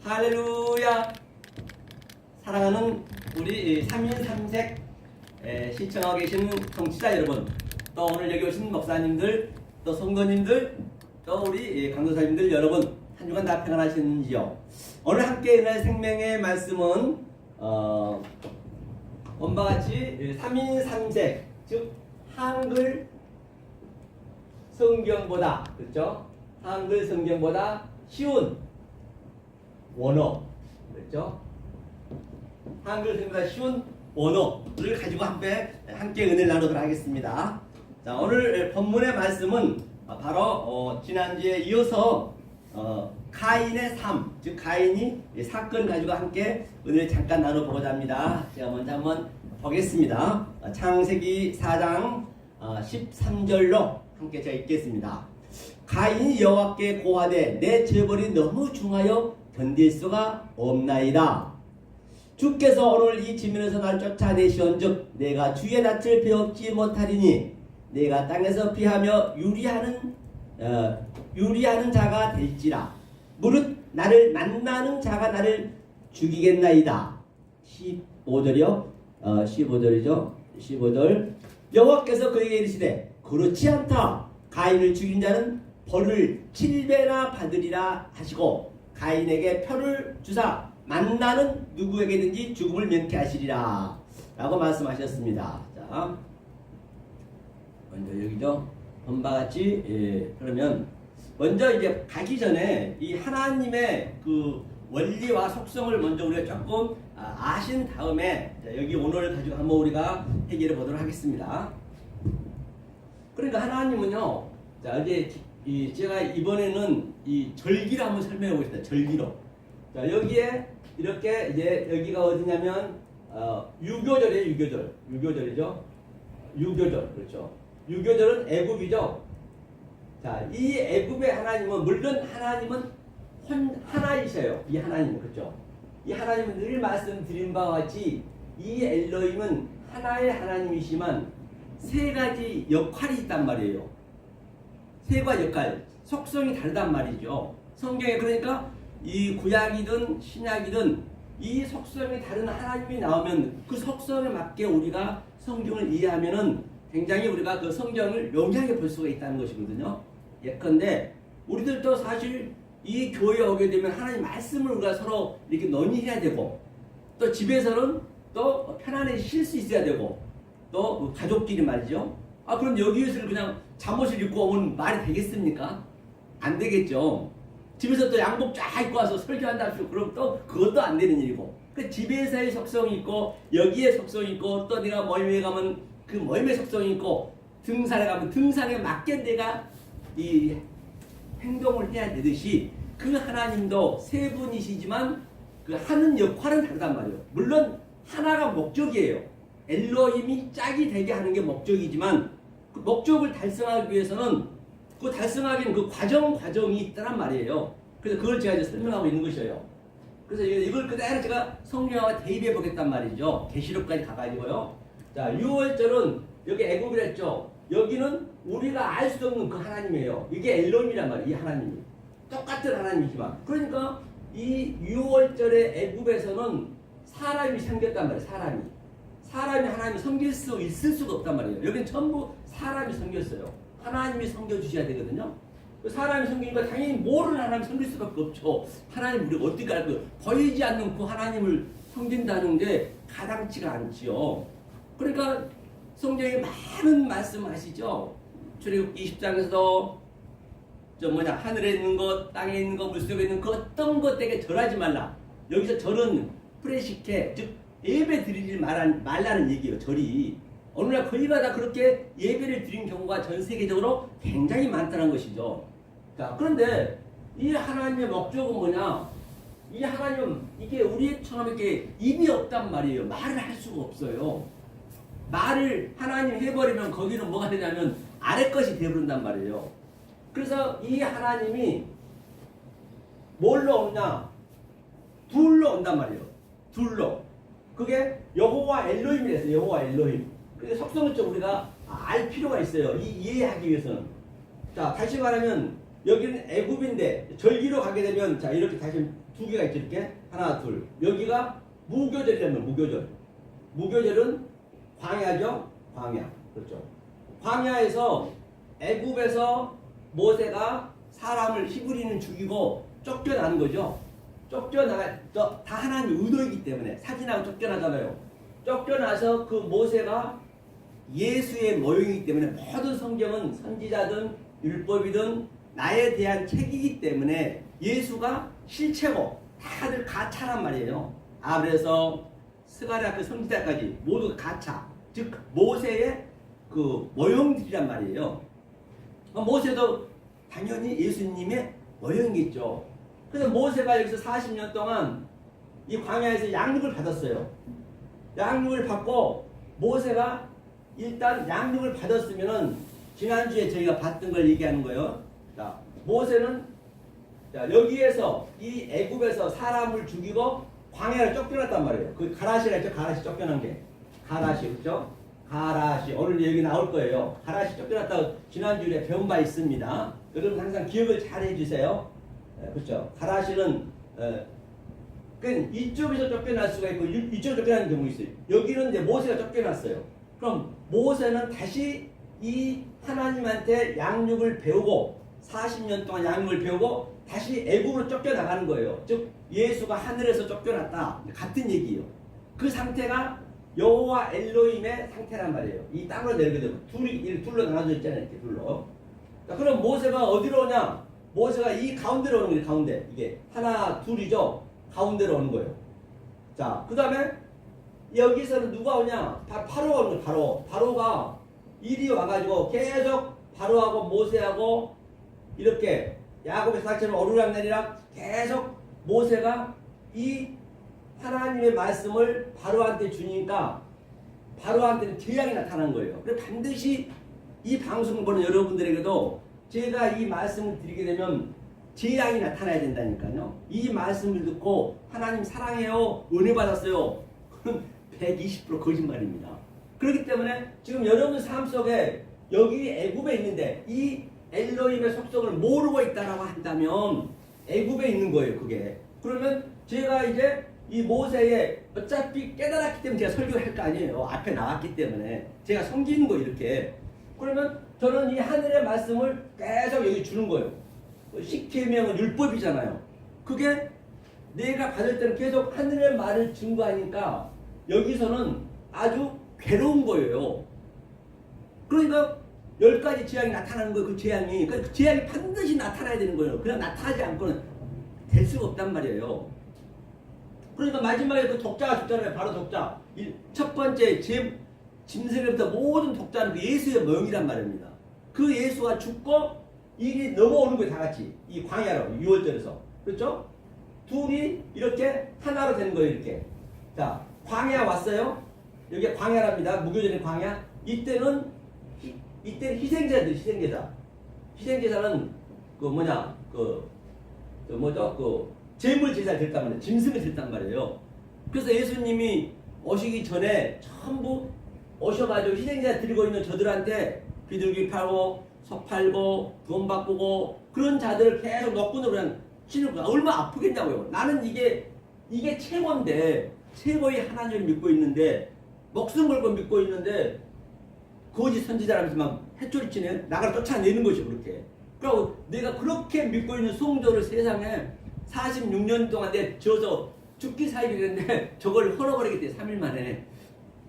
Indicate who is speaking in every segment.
Speaker 1: 할렐루야. 사랑하는 우리 3인 3색 시청하고 계신 청취자 여러분, 또 오늘 여기 오신 목사님들, 또 성도님들, 또 우리 강도사님들 여러분, 한 주간 다 평안하셨는지요? 오늘 함께 은혜 생명의 말씀은 본바 같이 3인 3색, 즉 한글 성경보다, 그렇죠? 한글 성경보다 쉬운 원어, 그렇죠? 한글 성경보다 쉬운 원어를 가지고 함께 은혜를 나누도록 하겠습니다. 자, 오늘 본문의 말씀은 바로 지난주에 이어서 가인의 삶, 즉 가인이 사건 가지고 함께 은혜를 잠깐 나눠보고자 합니다. 제가 먼저 한번 보겠습니다. 창세기 4장 13절로 함께 제가 읽겠습니다. 가인이 여호와께 고하되 내 죄벌이 너무 중하여 견딜 수가 없나이다. 주께서 오늘 이 지면에서 날 쫓아내시온즉 내가 주의 낯을 배웁지 못하리니 내가 땅에서 피하며 유리하는 자가 될지라. 무릇 나를 만나는 자가 나를 죽이겠나이다. 15절이요. 15절이죠. 15절. 여호와께서 그에게 이르시되 그렇지 않다. 가인을 죽인 자는 벌을 7배나 받으리라 하시고 가인에게 표를 주사 만나는 누구에게든지 죽음을 면케하시리라 라고 말씀하셨습니다. 자, 먼저 여기죠. 본바같이 그러면 먼저 이제 가기 전에 이 하나님의 그 원리와 속성을 먼저 우리가 조금 아신 다음에 여기 오늘 가지고 한번 우리가 해결해 보도록 하겠습니다. 그러니까 하나님은요, 자, 이제 제가 이번에는 이 절기를 한번 설명해 보겠습니다. 절기로. 자, 여기에 이렇게 이제 여기가 어디냐면 유교절이에요. 유교절이죠. 유교절, 그렇죠. 유교절은 애굽이죠. 자, 이 애굽의 하나님은 물론 하나님은 하나이셔요. 이 하나님은, 그렇죠. 이 하나님은 늘 말씀드린 바와 같이 이 엘로힘은 하나의 하나님이시만 세 가지 역할이 있단 말이에요. 세 가지 역할, 속성이 다르단 말이죠. 성경에 그러니까 이 구약이든 신약이든 이 속성이 다른 하나님이 나오면 그 속성에 맞게 우리가 성경을 이해하면은 굉장히 우리가 그 성경을 용이하게 볼 수가 있다는 것이거든요. 예컨대 우리들도 사실 이 교회에 오게 되면 하나님 말씀을 우리가 서로 이렇게 논의해야 되고 또 집에서는 또 편안히 쉴 수 있어야 되고 또 가족끼리 말이죠. 그럼 여기에서 그냥 잠옷을 입고 오면 말이 되겠습니까? 안 되겠죠. 집에서 또 양복 쫙 입고 와서 설교한다고 그럼 또 그것도 안 되는 일이고. 그 집에서의 속성이 있고 여기에 속성이 있고 또 내가 모임에 가면 그 모임의 속성이 있고 등산에 가면 등산에 맞게 내가 이 행동을 해야 되듯이 그 하나님도 세 분이시지만 그 하는 역할은 다르단 말이에요. 물론 하나가 목적이에요. 엘로힘이 짝이 되게 하는 게 목적이지만 그 목적을 달성하기 위해서는 그 달성하기는 그 과정이 있다란 말이에요. 그래서 그걸 제가 이제 설명하고 있는 것이에요. 그래서 이걸 그대로 제가 성경과 대입해 보겠단 말이죠. 계시록까지 가가지고요. 자, 6월절은 여기 애굽이랬죠. 여기는 우리가 알 수 없는 그 하나님이에요. 이게 엘로힘이란 말이에요. 이 하나님이 똑같은 하나님이지만 그러니까 이 6월절의 애굽에서는 사람이 생겼단 말이에요. 사람이 하나님이 섬길 수 있을 수가 없단 말이에요. 여기는 전부 사람이 섬겼어요. 하나님이 섬겨주셔야 되거든요. 사람이 섬기니까 당연히 모르는 하나님이 섬길 수밖에 없죠. 하나님 우리가 어떻게 알고 보이지 않는 그 하나님을 섬긴다는 게 가당치가 않지요. 그러니까 성경에 많은 말씀하시죠. 출애굽기 20장에서도 하늘에 있는 것, 땅에 있는 것, 물속에 있는 그 어떤 것에게 절하지 말라. 여기서 절은 프레시케, 즉 예배 드리지 말라는 얘기예요. 절이 오늘날 거의가 다 그렇게 예배를 드린 경우가 전 세계적으로 굉장히 많다는 것이죠. 자, 그런데 이 하나님의 목적은 뭐냐? 이 하나님은 이게 우리처럼 이렇게 입이 없단 말이에요. 말을 할 수가 없어요. 말을 하나님 해버리면 거기는 뭐가 되냐면 아래 것이 되어버린단 말이에요. 그래서 이 하나님이 뭘로 오냐? 둘로 온단 말이에요. 둘로. 그게 여호와 엘로힘이랬어요. 여호와 엘로힘. 근데 속성을 좀 우리가 알 필요가 있어요. 이해하기 위해서는. 자, 다시 말하면 여기는 애굽인데 절기로 가게 되면 자 이렇게 다시 두 개가 있죠. 이렇게 하나 둘. 여기가 무교절이라면 무교절. 무교절은 광야죠. 광야. 그렇죠. 광야에서 애굽에서 모세가 사람을 히브리는 죽이고 쫓겨나는 거죠. 쫓겨나가 다 하나님 의도이기 때문에 사진하고 쫓겨나잖아요. 쫓겨나서 그 모세가 예수의 모형이기 때문에 모든 성경은 선지자든 율법이든 나에 대한 책이기 때문에 예수가 실체고 다들 가차란 말이에요. 그래서 스가랴 그 선지자까지 모두 가차, 즉 모세의 그 모형들이란 말이에요. 모세도 당연히 예수님의 모형이겠죠. 그래서 모세가 여기서 40년 동안 이 광야에서 양육을 받았어요. 양육을 받고 모세가 일단 양육을 받았으면은 지난주에 저희가 봤던 걸 얘기하는 거예요. 자, 모세는 자, 여기에서 이 애굽에서 사람을 죽이고 광야를 쫓겨났단 말이에요. 그 가라시가 있죠. 가라시 쫓겨난 게. 가라시 그렇죠? 가라시 오늘 얘기 나올 거예요. 가라시 쫓겨났다고 지난주에 배운 바 있습니다. 여러분 항상 기억을 잘 해주세요. 그렇죠? 가라시는 이쪽에서 쫓겨날 수가 있고 이쪽에서 쫓겨나는 경우 있어요. 여기는 이제 모세가 쫓겨났어요. 그럼 모세는 다시 이 하나님한테 양육을 배우고 40년 동안 양육을 배우고 다시 애굽으로 쫓겨나가는 거예요. 즉 예수가 하늘에서 쫓겨났다. 같은 얘기예요. 그 상태가 여호와 엘로힘의 상태란 말이에요. 이 땅으로 내리게 되면 둘로 나눠져 있잖아요. 이렇게 둘로. 자, 그럼 모세가 어디로 오냐? 모세가 이 가운데로 오는 거예요. 가운데. 이게 하나 둘이죠. 가운데로 오는 거예요. 자, 그 다음에 여기서는 누가 오냐? 바로가 오는 거예요. 바로가 이리 와가지고 계속 바로하고 모세하고 이렇게 야곱의 사처럼 오르락내리락 계속 모세가 이 하나님의 말씀을 바로한테 주니까 바로한테는 재앙이 나타난 거예요. 그래서 반드시 이 방송을 보는 여러분들에게도 제가 이 말씀을 드리게 되면 재앙이 나타나야 된다니까요. 이 말씀을 듣고 하나님 사랑해요, 은혜 받았어요. 그건 120% 거짓말입니다. 그렇기 때문에 지금 여러분 삶 속에 여기 애굽에 있는데 이 엘로힘의 속성을 모르고 있다라고 한다면 애굽에 있는 거예요. 그게. 그러면 제가 이제 이 모세의 어차피 깨달았기 때문에 제가 설교를 할 거 아니에요. 앞에 나왔기 때문에 제가 섬기는 거 이렇게. 그러면 저는 이 하늘의 말씀을 계속 여기 주는 거예요. 십계명은 율법이잖아요. 그게 내가 받을 때는 계속 하늘의 말을 증거하니까 여기서는 아주 괴로운 거예요. 그러니까 10가지 재앙이 나타나는 거예요. 그 재앙이. 그러니까 그 재앙이 반드시 나타나야 되는 거예요. 그냥 나타나지 않고는 될 수가 없단 말이에요. 그러니까 마지막에 그 독자가 죽잖아요. 바로 독자. 첫 번째 짐승에부터 모든 독자는 그 예수의 모형이란 말입니다. 그 예수가 죽고 이게 넘어오는 거예요. 다 같이. 이 광야로 6월절에서. 그렇죠? 둘이 이렇게 하나로 되는 거예요. 이렇게. 자, 광야 왔어요. 여기 광야랍니다. 무교절의 광야. 이때는 희생제들, 희생제사. 희생제사는 재물 제사를 드렸단 말이에요. 짐승을 드렸단 말이에요. 그래서 예수님이 오시기 전에 전부 오셔가지고 희생제사 드리고 있는 저들한테 비둘기 팔고 소 팔고 돈 바꾸고 그런 자들을 계속 노끈으로 그냥 치는 거야. 얼마나 아프겠냐고요. 나는 이게 최고인데 최고의 하나님을 믿고 있는데 목숨 걸고 믿고 있는데 거짓 선지자라면서 막 해초리치네. 나가라 쫓아내는 것이 그렇게. 그러니까 내가 그렇게 믿고 있는 성도를 세상에 46년 동안 내 져서 죽기 사이를 했는데 저걸 헐어버리겠대 3일 만에.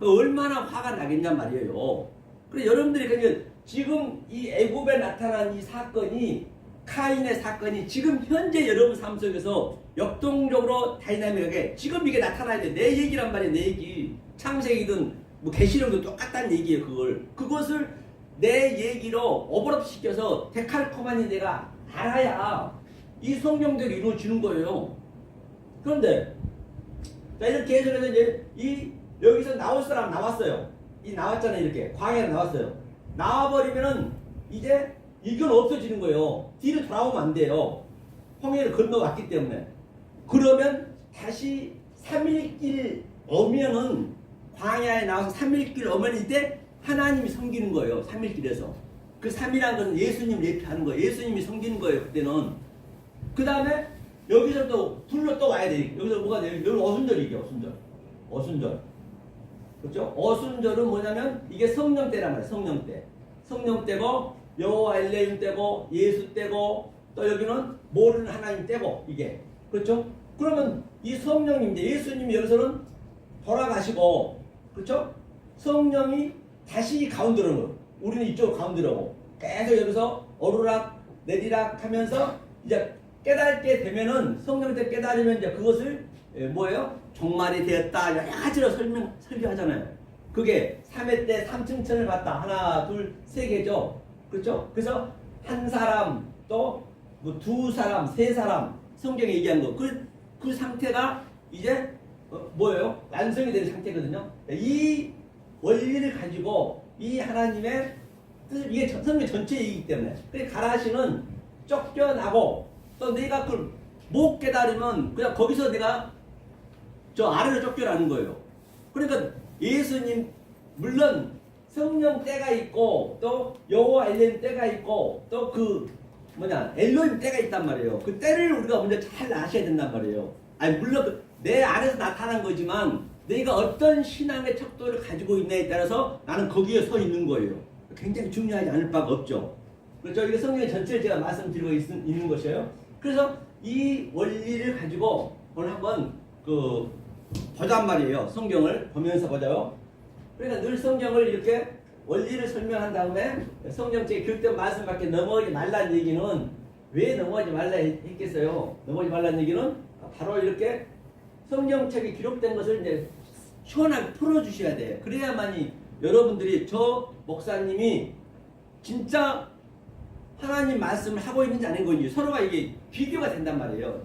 Speaker 1: 얼마나 화가 나겠냔 말이에요. 그래서 여러분들이 그냥 지금 이 애굽에 나타난 이 사건이 카인의 사건이 지금 현재 여러분 삶 속에서 역동적으로 다이나믹하게 지금 이게 나타나야 돼. 내 얘기란 말이야. 내 얘기. 창세기든 뭐 계시록도 똑같다는 얘기예요. 그것을 내 얘기로 오버랩 시켜서 데칼코마니 내가 알아야 이 성경대로 이루어지는 거예요. 그런데 자 이렇게 해서 이제 여기서 나올 사람 나왔어요. 나왔잖아요. 이렇게 광야로 나왔어요. 나와버리면은 이제 이건 없어지는 거예요. 뒤로 돌아오면 안 돼요. 홍해를 건너왔기 때문에. 그러면 다시 3일길 오면은 광야에 나와서 3일길 오면 이때 하나님이 섬기는 거예요. 3일길에서. 그 3이라는 것은 예수님을 예표하는 거예요. 예수님이 섬기는 거예요. 그때는. 그 다음에 여기서 또 불로 또 와야 돼. 여기서 뭐가 돼요? 여기 어순절이죠. 어순절. 어순절. 그렇죠? 어순절은 뭐냐면 이게 성령 때란 말이에요. 성령 때. 성령 때고 여호와 엘레임 때고 예수 때고 또 여기는 모르는 하나님 때고 이게. 그렇죠? 그러면 이 성령님 이제 예수님이 여기서는 돌아가시고 그렇죠? 성령이 다시 가운데로 오는 거예요. 우리는 이쪽 가운데로 오고 계속 여기서 오르락 내리락 하면서 이제 깨닫게 되면은 성령 때 깨달으면 이제 그것을 뭐예요? 종말이 되었다 여러 가지로 설교하잖아요. 그게 3회 때 3층천을 봤다. 하나, 둘, 세 개죠. 그렇죠? 그래서 한 사람 또 뭐 두 사람, 세 사람 성경에 얘기한 거. 그 상태가 이제 뭐예요? 완성이 되는 상태거든요. 이 원리를 가지고 이 하나님의 뜻을 이게 성경 전체이기 때문에 그래서 가라시는 쫓겨나고 또 내가 그걸 못 깨달으면 그냥 거기서 내가 저 아래로 쫓겨나는 거예요. 그러니까 예수님 물론 성령 때가 있고 또 여호와 엘레임 때가 있고 또 그 엘로힘 때가 있단 말이에요. 그 때를 우리가 먼저 잘 아셔야 된단 말이에요. 아니 물론 내 안에서 나타난 거지만 내가 어떤 신앙의 척도를 가지고 있냐에 따라서 나는 거기에 서 있는 거예요. 굉장히 중요하지 않을 바가 없죠. 그렇죠? 이게 성경 전체를 제가 말씀드리고 있는 것이에요. 그래서 이 원리를 가지고 오늘 한번 보잔 말이에요. 성경을 보면서 보자요. 그러니까 늘 성경을 이렇게 원리를 설명한 다음에 성경책에 교육된 말씀밖에 넘어가지 말라는 얘기는 왜 넘어가지 말라 했겠어요? 넘어가지 말라는 얘기는 바로 이렇게 성경책에 기록된 것을 이제 시원하게 풀어주셔야 돼요. 그래야만이 여러분들이 저 목사님이 진짜 하나님 말씀을 하고 있는지 아닌 건지 서로가 이게 비교가 된단 말이에요.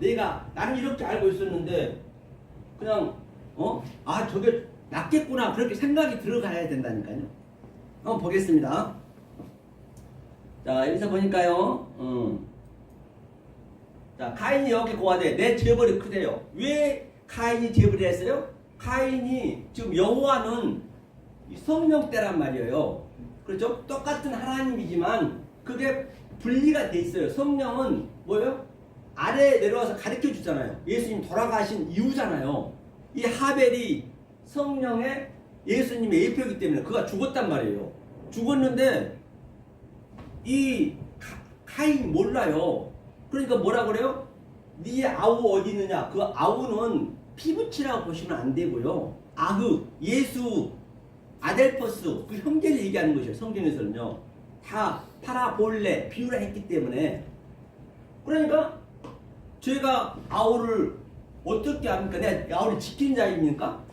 Speaker 1: 나는 이렇게 알고 있었는데 그냥 저게 낫겠구나 그렇게 생각이 들어가야 된다니까요. 한번 보겠습니다. 자 여기서 보니까요. 자 가인이 여기 고하되 내 죄벌이 크대요. 왜 가인이 죄벌이 했어요? 가인이 지금 여호와는 성령 때란 말이에요. 그렇죠? 똑같은 하나님이지만 그게 분리가 돼 있어요. 성령은 뭐예요? 아래 내려와서 가르쳐 주잖아요. 예수님 돌아가신 이유잖아요. 이 하벨이 성령의 예수님의 예표이기 때문에 그가 죽었단 말이에요. 죽었는데 이 가인 몰라요. 그러니까 뭐라 그래요? 네 아우 어디 있느냐? 그 아우는 피부치라고 보시면 안 되고요. 아흐, 예수, 아델퍼스 그 형제를 얘기하는 것이에요. 성경에서는요. 다 파라볼레 비유라 했기 때문에 그러니까 제가 아우를 어떻게 합니까? 내가 아우를 지키는 자입니까?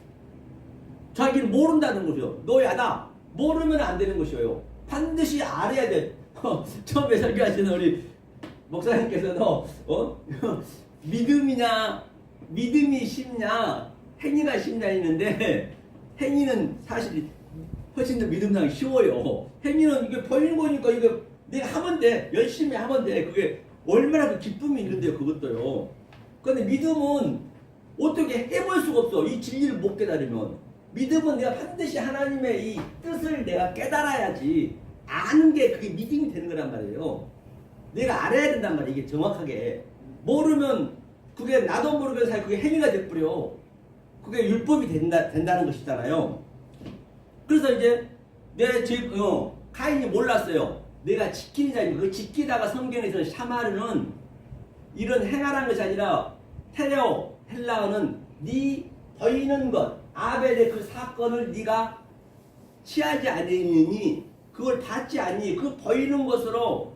Speaker 1: 자기를 모른다는 것이요. 너야다. 모르면 안 되는 것이에요. 반드시 알아야 돼. 처음에 설교하시는 우리 목사님께서도 믿음이 쉽냐 행위가 쉽냐 했는데 행위는 사실 훨씬 더 믿음상 쉬워요. 행위는 이게 보이는 거니까 이거 내가 하면 돼. 열심히 하면 돼. 그게 얼마나 그 기쁨이 있는데요. 그것도요. 그런데 믿음은 어떻게 해볼 수가 없어. 이 진리를 못 깨달으면. 믿음은 내가 반드시 하나님의 이 뜻을 내가 깨달아야지 아는 게 그게 믿음이 되는 거란 말이에요. 내가 알아야 된단 말이에요. 이게 정확하게. 모르면 그게 나도 모르게 살 그게 행위가 돼버려. 그게 율법이 된다는 것이잖아요. 그래서 이제 가인이 몰랐어요. 내가 지키는 자니까 그 지키다가 성경에서 샤마르는 이런 행하라는 것이 아니라 테레오 헬라어는 네 보이는 것 아벨의 그 사건을 네가 취하지 않으니 그걸 받지 않니 그 보이는 것으로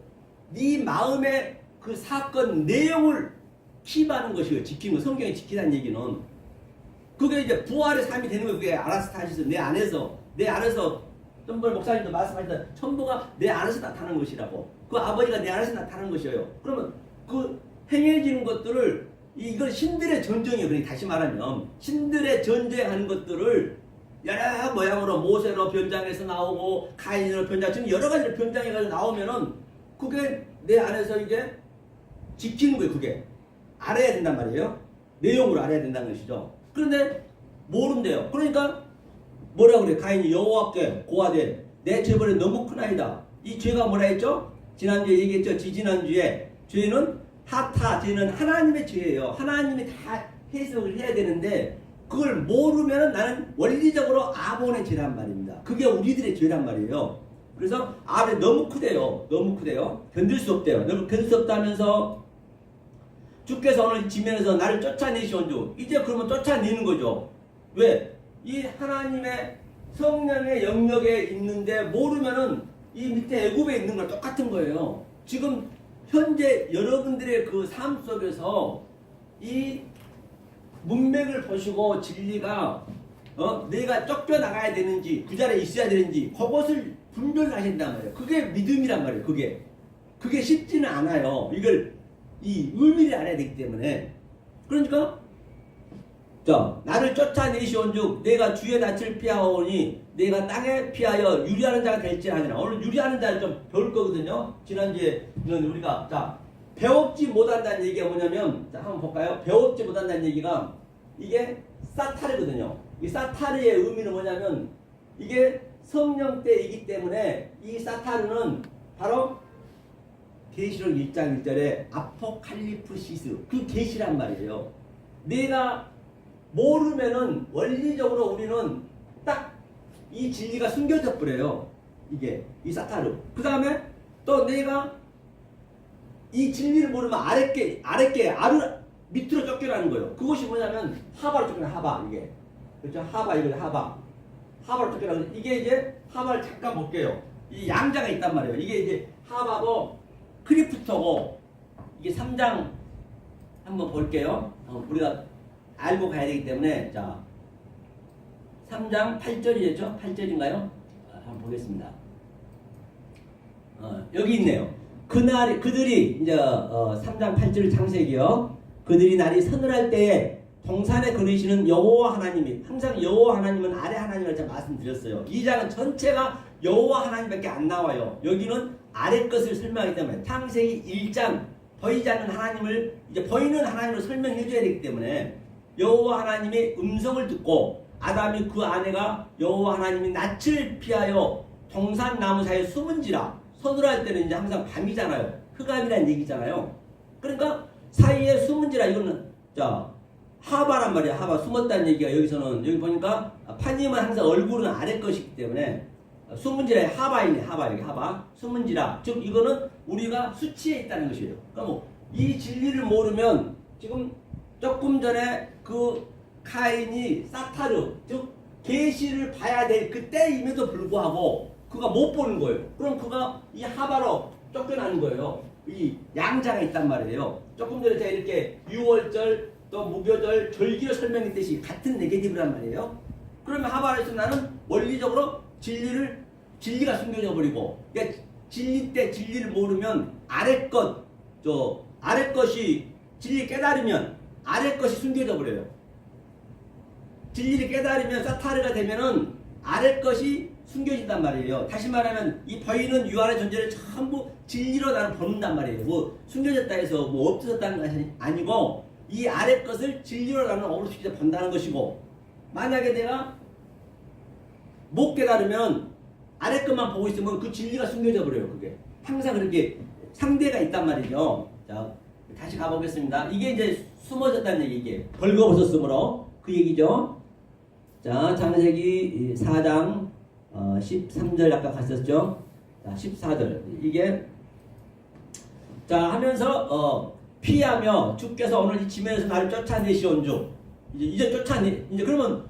Speaker 1: 네 마음의 그 사건 내용을 킵하는 것이에요. 지키는 거. 성경에 지키라는 얘기는 그게 이제 부활의 삶이 되는 거예요. 그게 아라스타시스 내 안에서 전번 목사님도 말씀하셨다. 천부가 내 안에서 나타나는 것이라고. 그 아버지가 내 안에서 나타나는 것이에요. 그러면 그 행해지는 것들을 이걸 신들의 전쟁이에요. 그러니까 다시 말하면 신들의 전쟁하는 것들을 여러 모양으로 모세로 변장해서 나오고 가인으로 변장 지금 여러 가지로 변장해가지고 나오면은 그게 내 안에서 이제 지키는 거예요. 그게 알아야 된단 말이에요. 내용으로 알아야 된다는 것이죠. 그런데 모른대요. 그러니까 뭐라 그래? 가인이 여호와께 고하되 내 죄벌이 너무 크나이다. 이 죄가 뭐라 했죠? 지난주에 얘기했죠. 지지난주에 죄는 타타, 죄는 하나님의 죄예요. 하나님이 다 해석을 해야 되는데 그걸 모르면 나는 원리적으로 아본의 죄란 말입니다. 그게 우리들의 죄란 말이에요. 그래서 아벨 너무 크대요. 너무 크대요. 견딜 수 없대요. 너무 견딜 수 없다면서 주께서 오늘 지면에서 나를 쫓아내시온 주. 이제 그러면 쫓아내는 거죠. 왜? 이 하나님의 성령의 영역에 있는데 모르면은 이 밑에 애굽에 있는 걸 똑같은 거예요. 지금 현재 여러분들의 그 삶 속에서 이 문맥을 보시고 진리가 내가 쫓겨나가야 되는지 그 자리에 있어야 되는지 그것을 분별하신단 말이에요. 그게 믿음이란 말이에요. 그게 쉽지는 않아요. 이걸 이 의미를 알아야 되기 때문에. 그러니까 자, 나를 쫓아내시온즉 내가 주의 낯을 피하오니 내가 땅에 피하여 유리하는 자가 될지라니라. 오늘 유리하는 자를 좀 배울 거거든요. 지난주에는 우리가 자 배웠지 못한다는 얘기가 뭐냐면 자 한번 볼까요? 배웠지 못한다는 얘기가 이게 사타르거든요. 이 사타르의 의미는 뭐냐면 이게 성령 때이기 때문에 이 사타르는 바로 계시록 1장 1절에 아포칼리프시스 그 계시란 말이에요. 내가 모르면은 원리적으로 우리는 딱 이 진리가 숨겨져 버려요. 이게 이 사타르. 그 다음에 또 내가 이 진리를 모르면 아랫게 밑으로 쫓겨나는 거예요. 그것이 뭐냐면 하바로 쫓겨나 하바 이게 그렇죠? 하바 이거 하바로 쫓겨나는 이게 이제 하바를 잠깐 볼게요. 이 양자가 있단 말이에요. 이게 이제 하바고 크리프토고 이게 3장 한번 볼게요. 우리가 알고 가야 되기 때문에 자 3장 8절이죠? 8절인가요? 한번 보겠습니다. 여기 있네요. 그들이 이제 3장 8절 창세기요. 그들이 날이 서늘할 때에 동산에 거느시는 여호와 하나님이 항상 여호와 하나님은 아래 하나님을 제가 말씀드렸어요. 이 장은 전체가 여호와 하나님밖에 안 나와요. 여기는 아래 것을 설명하기 때문에 창세기 1장 보이지 않는 하나님을 이제 보이는 하나님을 설명해 줘야 되기 때문에 여호와 하나님의 음성을 듣고 아담이 그 아내가 여호와 하나님이 낯을 피하여 동산 나무 사이에 숨은지라. 서늘할 때는 이제 항상 밤이잖아요. 흑암이라는 얘기잖아요. 그러니까 사이에 숨은지라 이거는 자 하바란 말이야. 하바 숨었다는 얘기가 여기서는 여기 보니까 파님은 항상 얼굴은 아래 것이기 때문에 숨은지라 하바이네. 하바 여기 하바 숨은지라 즉 이거는 우리가 수치에 있다는 것이에요. 그러니까 뭐 이 진리를 모르면 지금 조금 전에 그 카인이 사타르 즉 계시를 봐야 될 그때임에도 불구하고 그가 못 보는 거예요. 그럼 그가 이 하바로 쫓겨나는 거예요. 이 양자가 있단 말이에요. 조금 전에 제가 이렇게 6월절 또 무교절 절기를 설명했듯이 같은 네게티브란 말이에요. 그러면 하바에서 나는 원리적으로 진리가 숨겨져 버리고 그러니까 진리 때 진리를 모르면 아래 것이 진리 깨달으면 아래 것이 숨겨져 버려요. 진리를 깨달으면 사타르가 되면은 아래 것이 숨겨진단 말이에요. 다시 말하면 이 보이는 유한의 존재를 전부 진리로 나는 보는단 말이에요. 뭐 숨겨졌다 해서 뭐 없어졌다는 것이 아니고 이 아래 것을 진리로 나는 어루시켜서 본다는 것이고 만약에 내가 못 깨달으면 아래 것만 보고 있으면 그 진리가 숨겨져 버려요. 그게 항상 그렇게 상대가 있단 말이죠. 자 다시 가보겠습니다. 이게 이제 숨어졌다는 얘기, 이게 벌거벗었으므로 그 얘기죠. 자 창세기 4장 13절 아까 갔었죠. 자 14절 이게 자 하면서 피하며 주께서 오늘 이 지면에서 나를 쫓아내시온 중 이제 이제 그러면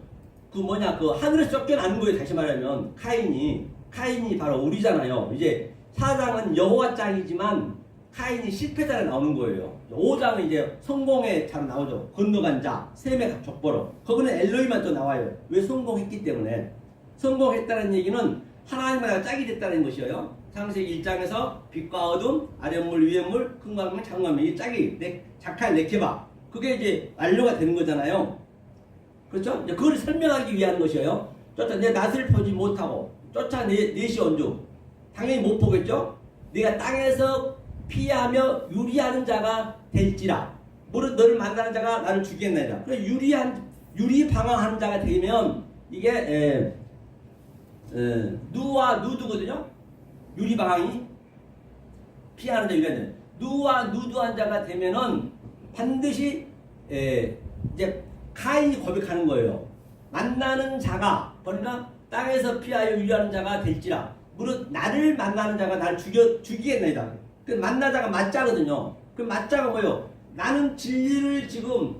Speaker 1: 그 뭐냐 그 하늘에서 쫓겨나는 거예요. 다시 말하면 카인이 바로 우리잖아요. 이제 4장은 여호와 짱이지만 카인이 실패자가 나오는 거예요. 5장은 이제 성공의 자로 나오죠. 건너간 자, 셈의 족보로. 거기는 엘로히만 또 나와요. 왜 성공했기 때문에. 성공했다는 얘기는 하나님과 짝이 됐다는 것이에요. 창세기 1장에서 빛과 어둠, 아랫물, 위에물, 큰 광명, 작은 광명 이 짝이 자칼 네케바 그게 이제 완료가 되는 거잖아요. 그렇죠? 이제 그걸 설명하기 위한 것이에요. 내 낯을 보지 못하고 쫓아내시온 중 당연히 못 보겠죠? 내가 땅에서 피하며 유리하는 자가 될지라 너를 만나는 자가 나를 죽이겠나이다. 그래 유리 방황하는 자가 되면 이게 누와 누드거든요. 유리방황이 피하는 자 유리한 자. 누와 누두한 자가 되면은 반드시 이제 카인이 고백하는 거예요. 만나는 자가 그러니까 땅에서 피하여 유리하는 자가 될지라 무릇 나를 만나는 자가 나를 죽이겠나이다. 그 만나자가 맞자거든요. 그 맞자가 뭐예요? 나는 진리를 지금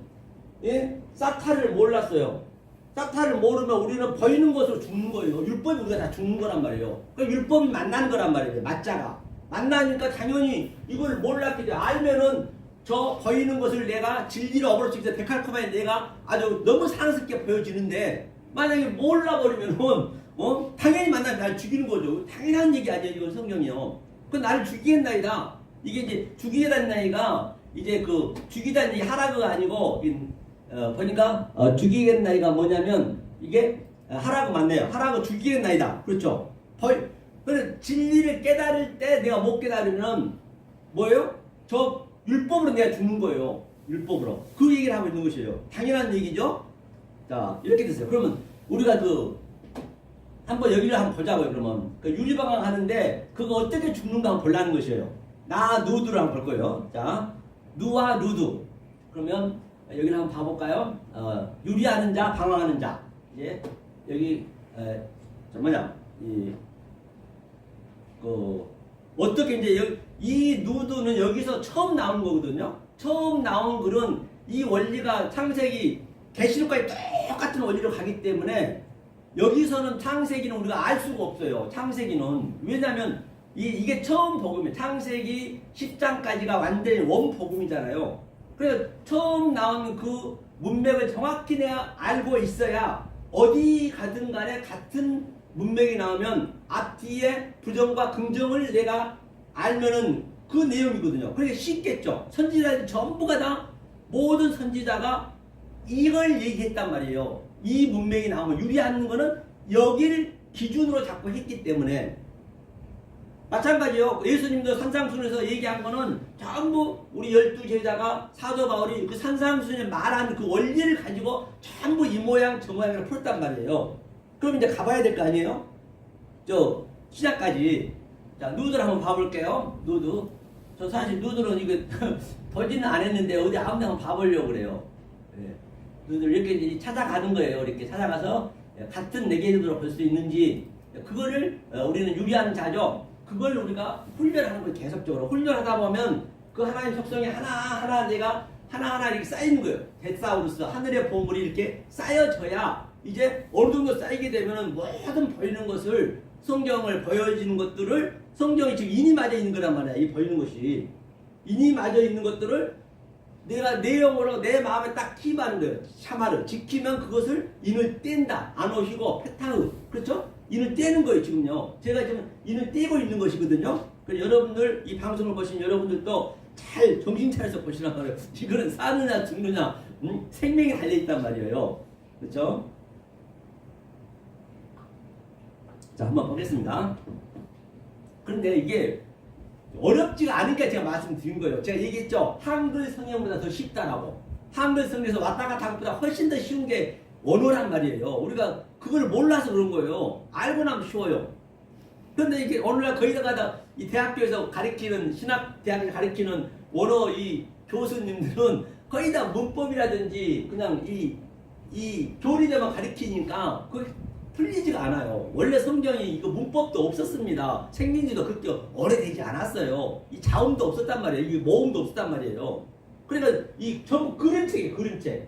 Speaker 1: 사타를 몰랐어요. 사타를 모르면 우리는 보이는 것으로 죽는 거예요. 율법이 우리가 다 죽는 거란 말이에요. 그 율법이 만나는 거란 말이에요. 맞자가 만나니까 당연히 이걸 몰랐기 때문에 알면은 저 보이는 것을 내가 진리를 어버러지기 때문에 데칼코마니 내가 아주 너무 사랑스럽게 보여지는데 만약에 몰라버리면은 당연히 만나면 나를 죽이는 거죠. 당연한 얘기 아니에요. 이건 성경이요. 그 나를 죽이겠나이다. 이게 이제 죽이겠나이가 이제 그 죽이다는 얘기 하라고가 아니고 보니까 죽이겠나이가 뭐냐면 이게 하라고 맞네요. 하라고 죽이겠나이다. 그렇죠. 그래 진리를 깨달을 때 내가 못 깨달으면 뭐예요? 저 율법으로 내가 죽는 거예요. 율법으로. 그 얘기를 하고 있는 것이에요. 당연한 얘기죠. 자 이렇게 됐어요. 그러면 우리가 한번 여기를 한번 보자고요. 그러면 유리방황 하는데 그거 어떻게 죽는가 한번 보려는 것이에요. 나 누드를 한번 볼 거예요. 자 누와 누드. 그러면 여기를 한번 봐볼까요? 유리하는 자, 방황하는 자. 이제 여기 어떻게 이제 이 누드는 여기서 처음 나온 거거든요. 처음 나온 글은 이 원리가 창세기 계시록까지 똑같은 원리로 가기 때문에 여기서는 창세기는 우리가 알 수가 없어요. 창세기는 왜냐하면 이게 처음 복음이에요. 창세기 10장까지가 완전히 원복음이잖아요. 그래서 처음 나온 그 문맥을 정확히 내가 알고 있어야 어디 가든 간에 같은 문맥이 나오면 앞뒤에 부정과 긍정을 내가 알면은 그 내용이거든요. 그러니까 쉽겠죠. 선지자들 전부가 다 모든 선지자가 이걸 얘기했단 말이에요. 이 문맥이 나오면 유리하는 거는 여기를 기준으로 잡고 했기 때문에 마찬가지요. 예수님도 산상순에서 얘기한 거는 전부 우리 12제자가 사도 바울이 그 산상순에 말한 그 원리를 가지고 전부 이 모양 저 모양으로 풀었단 말이에요. 그럼 이제 가봐야 될 거 아니에요? 저 시작까지. 자 누드를 한번 봐볼게요. 누드. 저 사실 누드는 이거 보지는 안 했는데 어디 아무 데 한번 봐보려고 그래요. 예. 누드를 이렇게 찾아가는 거예요. 이렇게 찾아가서 같은 레게드로 볼 수 있는지 그거를 우리는 유리한 자죠. 그걸 우리가 훈련하는 거예요. 계속적으로 훈련하다 보면 그 하나님 속성이 하나하나 내가 하나하나 이렇게 쌓이는 거예요. 데사우루스 하늘의 보물이 이렇게 쌓여져야 이제 어느 정도 쌓이게 되면은 모든 보이는 것을 성경을 보여지는 것들을 성경이 지금 인이 맞아 있는 거란 말이야. 이 보이는 것이 인이 맞아 있는 것들을 내가 내용으로 내 마음에 딱 킵하는 거예요. 샤마를 지키면 그것을 인을 뗀다. 아노히고 페타흐 그렇죠? 인을 떼는 거예요. 지금요. 제가 지금 인을 떼고 있는 것이거든요. 그래서 여러분들 이 방송을 보신 여러분들도 잘 정신 차려서 보시란 말이에요. 이거는 사느냐 죽느냐 생명이 달려있단 말이에요. 그렇죠? 자 한번 보겠습니다. 그런데 이게 어렵지가 않으니까 제가 말씀드린 거예요. 제가 얘기했죠. 한글 성경보다 더 쉽다라고. 한글 성경에서 왔다 갔다 하는 것보다 훨씬 더 쉬운 게 원어란 말이에요. 우리가 그걸 몰라서 그런 거예요. 알고 나면 쉬워요. 그런데 이게 오늘날 거의 다 이 대학교에서 가르치는 신학대학에서 가르치는 원어 이 교수님들은 거의 다 문법이라든지 그냥 이 교리대만 가르치니까 그게 풀리지가 않아요. 원래 성경이 이거 문법도 없었습니다. 생긴 지도 그렇게 오래되지 않았어요. 이 자음도 없었단 말이에요. 이 모음도 없었단 말이에요. 그러니까 이 전부 그림책이에요.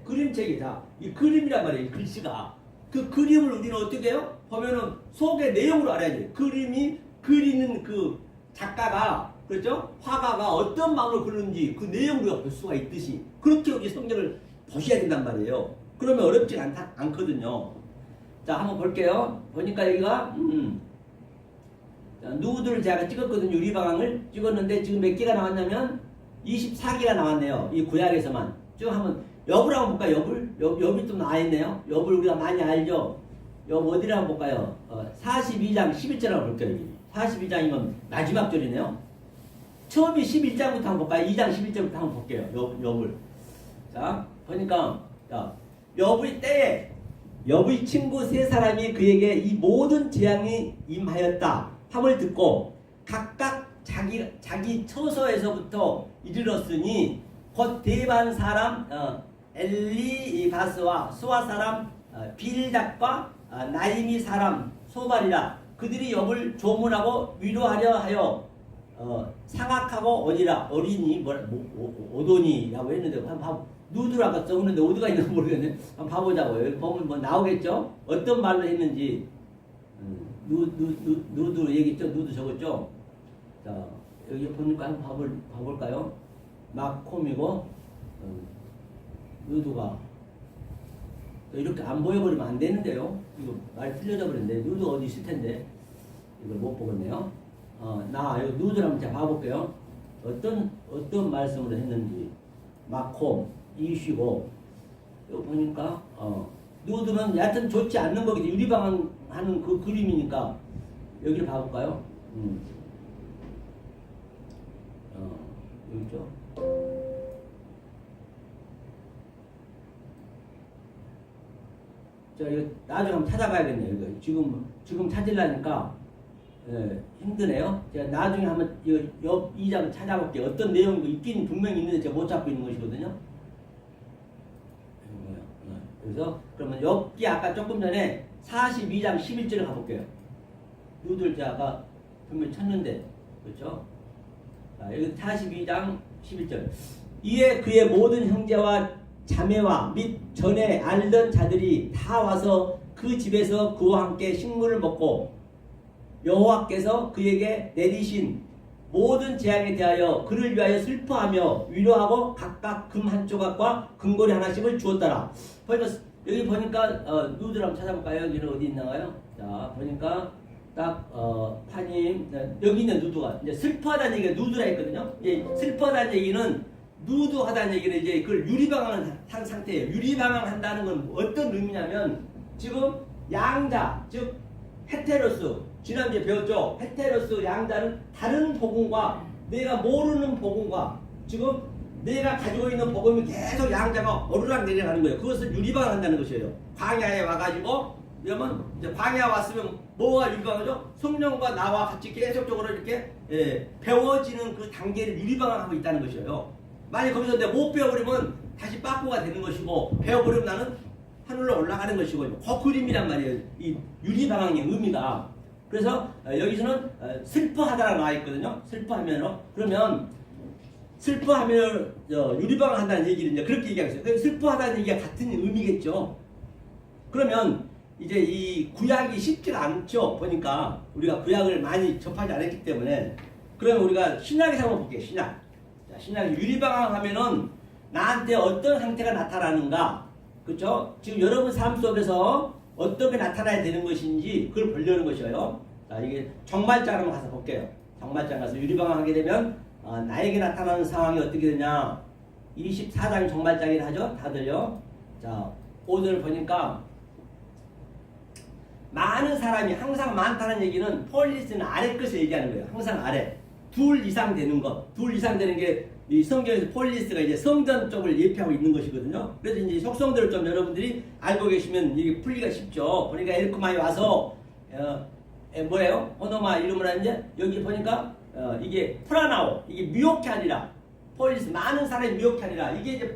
Speaker 1: 그림책이다. 이 그림이란 말이에요. 이 글씨가. 그 그림을 우리는 어떻게 해요? 보면은 속의 내용으로 알아야지. 그림이 그리는 그 작가가 그렇죠? 화가가 어떤 마음으로 그리는지 그 내용을 우리가 볼 수가 있듯이 그렇게 우리 성경을 보셔야 된단 말이에요. 그러면 어렵지 않거든요. 자 한번 볼게요. 보니까 여기가 누구들을 제가 찍었거든요. 유리방황을 찍었는데 지금 몇 개가 나왔냐면 24개가 나왔네요. 이 구약에서만. 쭉 한번 욥을 한번 볼까요? 욥이 좀 나와있네요. 욥을 우리가 많이 알죠. 욥 어디를 한번 볼까요? 42장 11절을 한번 볼게요. 여기. 42장이면 마지막 절이네요. 처음이 11장부터 한번 볼까요? 2장 11절부터 한번 볼게요. 욥을. 자 보니까 욥의 때에 욥의 친구 세 사람이 그에게 이 모든 재앙이 임하였다 함을 듣고 각각 자기 처소에서부터 이르렀으니 곧 대반 사람 엘리바스와 수아 사람 빌답과 나이미 사람 소발이라 그들이 욥을 조문하고 위로하려 하여 상악하고 어린이 오도니라고 했는데 한번 누드라고 써오는데 어디가 있는지 모르겠네. 한번 봐보자고요. 여기 보면 뭐 나오겠죠? 어떤 말로 했는지 누드 얘기했죠? 누드 적었죠? 자 여기 보니까 한번 봐볼까요? 막콤이고 누드가 이렇게 안 보여버리면 안 되는데요. 이거 말 틀려져 버렸는데 누드 어디 있을 텐데 이걸 못 보겠네요. 나 이거 누드를 한번 제가 봐볼게요. 어떤 말씀을 했는지 마콤 이쉬고 이거 보니까 누드는 여하튼 좋지 않는 거겠지. 유리방황 하는 그 그림이니까 여기를 봐볼까요? 여기 있죠. 자, 이거 나중에 한번 찾아봐야겠네요. 이거 지금 찾으려니까 힘드네요. 제가 나중에 한번 옆 2장 찾아볼게요. 어떤 내용도 있긴 분명히 있는데 제가 못 찾고 있는 것이거든요. 그래서 그러면 여기 아까 조금 전에 42장 11절을 가볼게요. 누들 제가 아까 분명히 찾는데 그렇죠? 자, 여기 42장 11절. 이에 그의 모든 형제와 자매와 및 전에 알던 자들이 다 와서 그 집에서 그와 함께 식물을 먹고 여호와께서 그에게 내리신 모든 재앙에 대하여 그를 위하여 슬퍼하며 위로하고 각각 금 한 조각과 금고리 하나씩을 주었더라. 여기 보니까 누드를 한번 찾아볼까요? 여기는 어디 있나요? 자 보니까 딱 파님 여기 있는 누드가 이제 슬퍼하다는 얘기가 누드라 했거든요. 슬퍼하다는 얘기는 누드하다는 얘기는 이제 그걸 유리방황을 한 상태예요. 유리방황 한다는 건 어떤 의미냐면 지금 양자 즉 헤테로스 지난주에 배웠죠. 헤테로스 양자는 다른 복음과 내가 모르는 복음과 지금 내가 가지고 있는 복음이 계속 양자가 오르락 내려가는 거예요. 그것을 유리방황 한다는 것이에요. 광야에 와가지고 그러면 이제 광야 왔으면 뭐가 유리방황이죠? 성령과 나와 같이 계속적으로 이렇게 배워지는 그 단계를 유리방황하고 있다는 것이에요. 만약 거기서 내가 못 배워버리면 다시 빠꾸가 되는 것이고 배워버리면 나는 하늘로 올라가는 것이고 그 그림이란 말이에요. 이 유리방황의 의미가. 그래서 여기서는 슬퍼하다라고 나와 있거든요. 슬퍼하면 그러면 슬퍼하면 유리방황 한다는 얘기를 이제 그렇게 얘기하겠어요. 슬퍼하다는 얘기가 같은 의미겠죠. 그러면 이제 이 구약이 쉽지가 않죠. 보니까 우리가 구약을 많이 접하지 않았기 때문에 그러면 우리가 신약에서 한번 볼게요. 신약. 자, 신약 유리방황 하면은 나한테 어떤 상태가 나타나는가, 그렇죠? 지금 여러분 삶 속에서 어떻게 나타나야 되는 것인지 그걸 보려는 것이에요. 자, 이게 정말장 한번 가서 볼게요. 정말장 가서 유리방황 하게 되면 나에게 나타나는 상황이 어떻게 되냐? 24장 정말장이라 하죠, 다들요. 자, 오늘 보니까 많은 사람이 항상 많다는 얘기는 폴리스는 아래 것을 얘기하는 거예요. 항상 아래. 둘 이상 되는 것. 둘 이상 되는 게 이 성경에서 폴리스가 이제 성전 쪽을 예표하고 있는 것이거든요. 그래서 이제 속성들을 좀 여러분들이 알고 계시면 이게 풀기가 쉽죠. 보니까 엘크마에 와서 뭐예요? 오노마 이름을 하는데 여기 보니까 이게 프라나오. 이게 미혹이 아니라 폴리스 많은 사람이 미혹이 아니라 이게 이제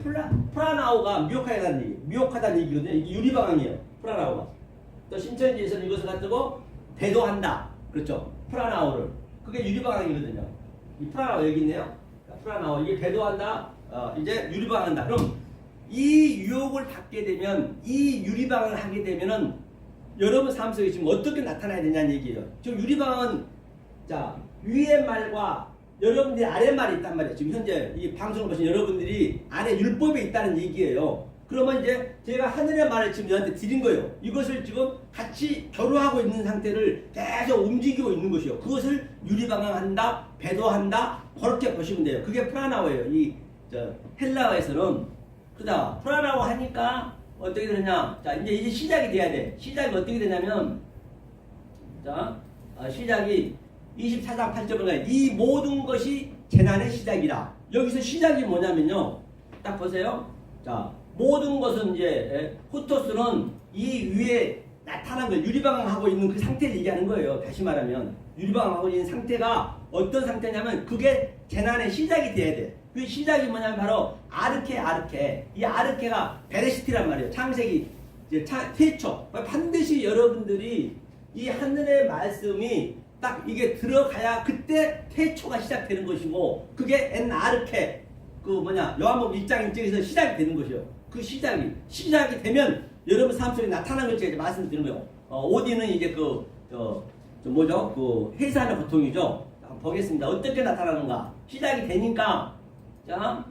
Speaker 1: 프라나오가 미혹하다는 얘기거든요. 이게 유리방황이에요. 프라나오가. 또 신천지에서는 이것을 가지고 배도한다. 그렇죠. 프라나오를. 그게 유리방황이거든요. 이 프라나오 여기 있네요. 프라나오 이게 배도한다. 이제 유리방황한다. 그럼 이 유혹을 받게 되면 이 유리방황을 하게 되면은 여러분 삶 속에 지금 어떻게 나타나야 되냐는 얘기예요. 지금 유리방황은 자 위의 말과 여러분들이 아래 말이 있단 말이에요. 지금 현재 이 방송을 보신 여러분들이 아래 율법에 있다는 얘기예요. 그러면 이제 제가 하늘의 말을 지금 너한테 드린 거예요. 이것을 지금 같이 결호하고 있는 상태를 계속 움직이고 있는 것이요. 그것을 유리방황한다, 배도한다, 그렇게 보시면 돼요. 그게 프라나오예요. 이 헬라어에서는. 그다 프라나오 하니까 어떻게 되냐? 자 이제 시작이 돼야 돼. 시작이 어떻게 되냐면 자 시작이 24장 8절에 이 모든 것이 재난의 시작이라. 여기서 시작이 뭐냐면요. 딱 보세요. 자 모든 것은 이제 후토스는 이 위에 나타난 걸 유리방황하고 있는 그 상태를 얘기하는 거예요. 다시 말하면 유리방황하고 있는 상태가 어떤 상태냐면 그게 재난의 시작이 돼야 돼. 그 시작이 뭐냐면 바로 아르케. 이 아르케가 베레시티란 말이에요. 창세기 이제 태초. 반드시 여러분들이 이 하늘의 말씀이 딱 이게 들어가야 그때 태초가 시작되는 것이고 그게 엔아르케 그 뭐냐 요한복음 1장 1절에서 시작이 되는 것이요. 그 시작이 되면 여러분 삶 속에 나타나는 걸 제가 말씀드리는 거예요. 오디는 이제 뭐죠? 그 해산의 고통이죠. 한번 보겠습니다. 어떻게 나타나는가? 시작이 되니까 자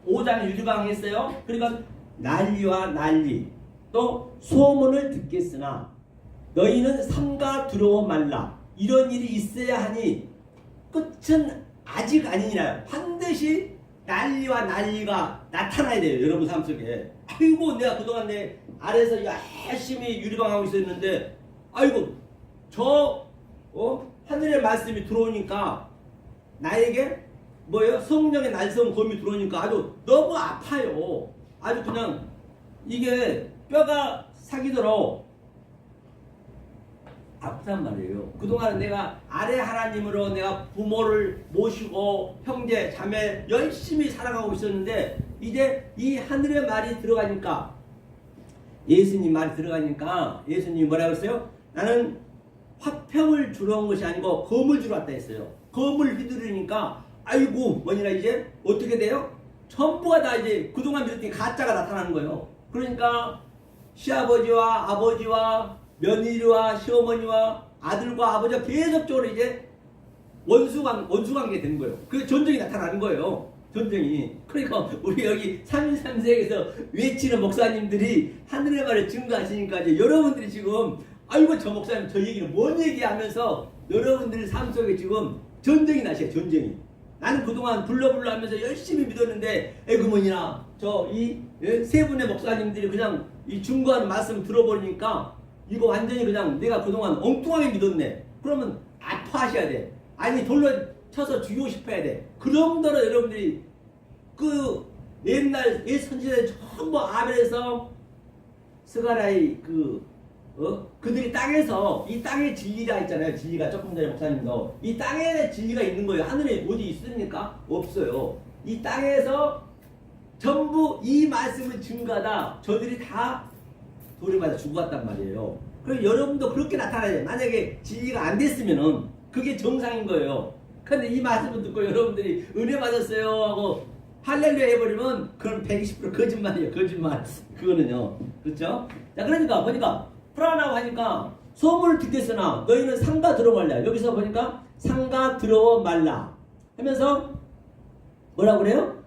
Speaker 1: 5장 유리방 했어요. 그러니까 난리와 난리 또 소문을 듣겠으나 너희는 삼가 두려워 말라. 이런 일이 있어야 하니 끝은 아직 아니니라. 반드시 난리와 난리가 나타나야 돼요. 여러분 삶 속에. 아이고 내가 그동안 내 아래에서 열심히 유리방하고 있었는데 아이고 하늘의 말씀이 들어오니까 나에게 뭐예요? 성령의 날성 검이 들어오니까 아주 너무 아파요. 아주 그냥 이게 뼈가 사기도록 아프단 말이에요. 그동안 내가 아래 하나님으로 내가 부모를 모시고 형제 자매 열심히 살아가고 있었는데 이제 이 하늘의 말이 들어가니까 예수님 말이 들어가니까 예수님이 뭐라고 했어요? 나는 화평을 주러 온 것이 아니고 검을 주러 왔다 했어요. 검을 휘두르니까 아이고 뭐니라 이제 어떻게 돼요? 전부가 다 이제 그동안 믿었더니 가짜가 나타나는 거예요. 그러니까 시아버지와 아버지와 며느리와 시어머니와 아들과 아버지가 계속적으로 이제 원수관계 되는 거예요. 그 전쟁이 나타나는 거예요. 전쟁이. 그러니까 우리 여기 3.3세에서 외치는 목사님들이 하늘의 말을 증거하시니까 이제 여러분들이 지금 아이고 저 목사님 저 얘기는 뭔 얘기하면서 여러분들 삶 속에 지금 전쟁이 나셔요. 전쟁이. 나는 그동안 불러 하면서 열심히 믿었는데 에그머니나 저 이 세 분의 목사님들이 그냥 이 증거하는 말씀 들어버리니까 이거 완전히 그냥 내가 그동안 엉뚱하게 믿었네. 그러면 아파하셔야 돼. 아니 돌로 쳐서 죽이고 싶어야 돼. 그 정도로 여러분들이 그 옛날 옛 선지자들 전부 아벨에서 스가라이 그들이 땅에서 이 땅의 진리가 있잖아요. 진리가 조금 전에 목사님도 이 땅에 진리가 있는 거예요. 하늘에 어디 있습니까? 없어요. 이 땅에서 전부 이 말씀을 증거하다 저들이 다 돌을 맞아 죽어갔단 말이에요. 그럼 여러분도 그렇게 나타나야 돼요. 만약에 진리가 안 됐으면은 그게 정상인 거예요. 근데 이 말씀을 듣고 여러분들이 은혜 받았어요 하고 할렐루야 해버리면 그건 120% 거짓말이에요. 거짓말. 그거는요. 그렇죠? 자 그러니까 보니까 불안하고 하니까 소문을 듣겠으나 너희는 상가 들어 말라. 여기서 보니까 상가 들어 말라 하면서 뭐라고 그래요?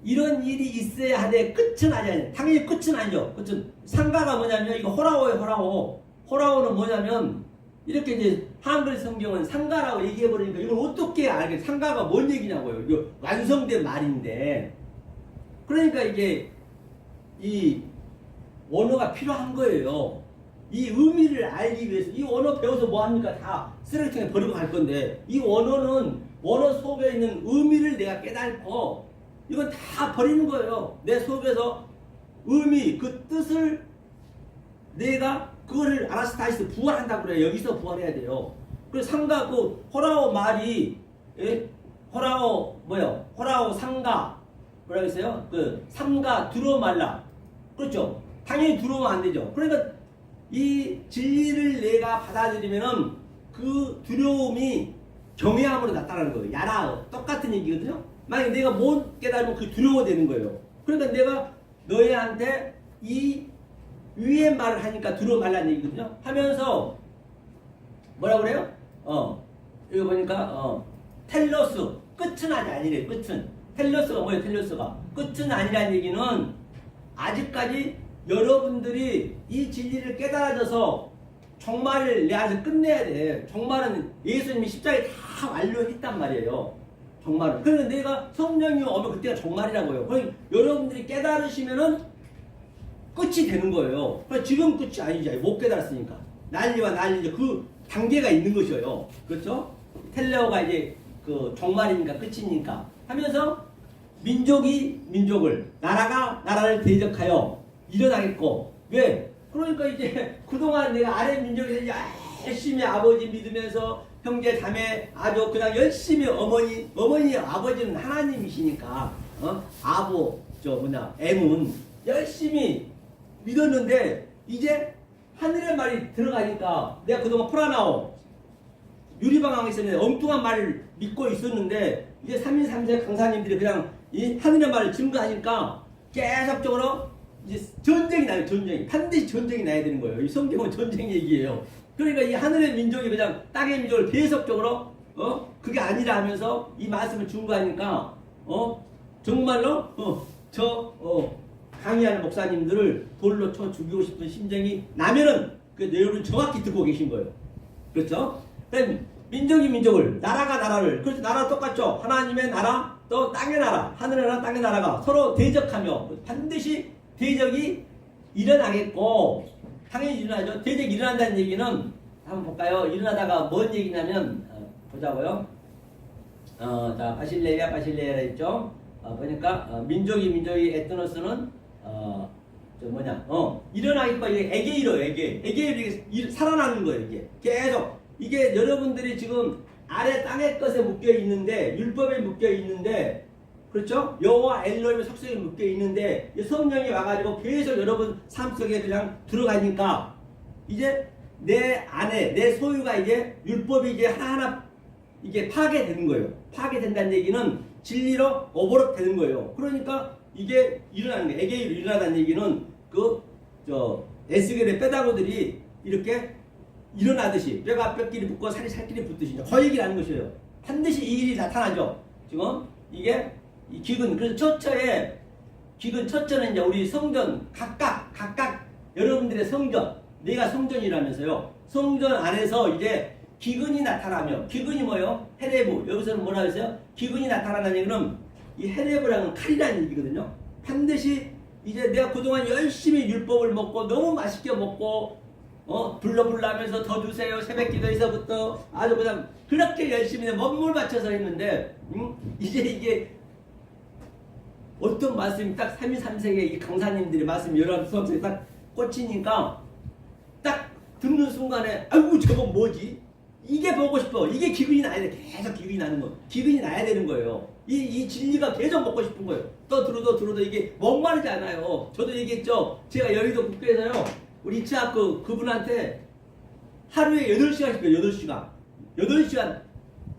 Speaker 1: 이런 일이 있어야 하되 끝은 아니야. 당연히 끝은 아니죠. 끝은 상가가 뭐냐면 이거 호라오예요. 호라오는 뭐냐면 이렇게 이제 한글 성경은 상가라고 얘기해 버리니까 이걸 어떻게 알겠어요? 상가가 뭔 얘기냐고요. 이거 완성된 말인데 그러니까 이게 이 원어가 필요한 거예요. 이 의미를 알기 위해서 이 원어 배워서 뭐 합니까? 다 쓰레기통에 버리고 갈 건데 이 원어는 원어 속에 있는 의미를 내가 깨닫고 이건 다 버리는 거예요. 내 속에서 의미, 그 뜻을 내가 그거를 알아서 다시 부활한다고 그래요. 여기서 부활해야 돼요. 그래서 상가 그 호라오 말이 호라오 상가 뭐라고 했어요? 그 삼가 두루 말라. 그렇죠? 당연히 두려우면 안 되죠. 그러니까 이 진리를 내가 받아들이면은 그 두려움이 경외함으로 나타나는 거예요. 야라 똑같은 얘기거든요. 만약에 내가 못 깨달으면 그 두려워되는 거예요. 그러니까 내가 너희한테 이 위의 말을 하니까 두려워 말라는 얘기거든요. 하면서 뭐라고 그래요? 이거 보니까 텔러스 끝은 아니래요. 끝은 텔러스가 뭐예요? 텔러스가 끝은 아니라는 얘기는 아직까지 여러분들이 이 진리를 깨달아져서 종말을 내 안에서 끝내야 돼. 종말은 예수님이 십자가에 다 완료했단 말이에요. 종말은. 그래서 내가 성령이 오면 그때가 종말이라고요. 그러니까 여러분들이 깨달으시면은 끝이 되는 거예요. 그러니까 지금 끝이 아니지. 못 깨달았으니까. 난리와 난리 그 단계가 있는 것이에요. 그렇죠? 텔레오가 이제 그 종말이니까 끝이니까 하면서 민족이 민족을 나라가 나라를 대적하여 일어나겠고 왜? 그러니까 이제 그동안 내가 아래 민족에서 열심히 아버지 믿으면서 형제 자매 아주 그냥 열심히 어머니 아버지는 하나님이시니까 M은 열심히 믿었는데 이제 하늘의 말이 들어가니까 내가 그동안 프라나오 유리방황에 있었는데 엉뚱한 말을 믿고 있었는데 이제 3인 3세 강사님들이 그냥 이 하늘의 말을 증거하니까 계속적으로 이제 전쟁이 나요. 전쟁이 반드시 전쟁이 나야 되는 거예요. 이 성경은 전쟁 얘기예요. 그러니까 이 하늘의 민족이 그냥 땅의 민족을 계속적으로 그게 아니라 하면서 이 말씀을 증거하니까 정말로 강의하는 목사님들을 돌로 쳐 죽이고 싶은 심정이 나면은 그 여러분 정확히 듣고 계신 거예요. 그렇죠? 그럼 민족이 민족을 나라가 나라를 그래서 나라 똑같죠. 하나님의 나라 또 땅의 나라 하늘의 나라 땅의 나라가 서로 대적하며 반드시 대적이 일어나겠고 당연히 일어나죠. 대적이 일어난다는 얘기는 한번 볼까요? 일어나다가 뭔 얘기냐면 보자고요. 자 바실레이아 했죠. 보니까 민족이 에트노스는 일어나니까 이게 에게이로 살아나는 거예요. 이게 계속 이게 여러분들이 지금 아래 땅의 것에 묶여 있는데 율법에 묶여 있는데 그렇죠? 여호와 엘로힘의 속성에 묶여 있는데 성령이 와가지고 계속 여러분 삶 속에 그냥 들어가니까 이제 내 안에 내 소유가 이제 율법이 이제 하나하나 이게 파괴되는 거예요. 파괴된다는 얘기는 진리로 오버랩 되는 거예요. 그러니까 이게 일어나는 거예요. 에게이로 일어나다는 얘기는 에스겔의 빼다고들이 이렇게 일어나듯이 뼈가 뼈끼리 붙고 살이 살끼리 붙듯이 그 얘기를 하는 것이에요. 반드시 이 일이 나타나죠. 지금 이게 이 기근 그래서 기근 첫째는 이제 우리 성전 각각 여러분들의 성전 내가 성전이라면서요. 성전 안에서 이제 기근이 나타나며 기근이 뭐예요? 헤레브 여기서는 뭐라 했어요? 기근이 나타나는 얘기는 이 헤레브라는 칼이라는 얘기거든요. 반드시 이제 내가 그동안 열심히 율법을 먹고 너무 맛있게 먹고 불러 하면서 더 주세요 새벽 기도에서부터 아주 그냥 그렇게 열심히 몸을 바쳐서 했는데 이제 이게 어떤 말씀이 딱 3인 3세계 이 강사님들의 말씀 여러 수업생이 딱 꽂히니까 딱 듣는 순간에 아이고 저건 뭐지? 이게 보고 싶어. 이게 기근이 나야 돼. 계속 기근이 나는 거. 기근이 나야 되는 거예요. 이 진리가 계속 먹고 싶은 거예요. 또 들어도 이게 목마르지 않아요. 저도 얘기했죠. 제가 여의도 국회에서요. 우리 이치학교 그분한테 하루에 8시간씩 배워요. 8시간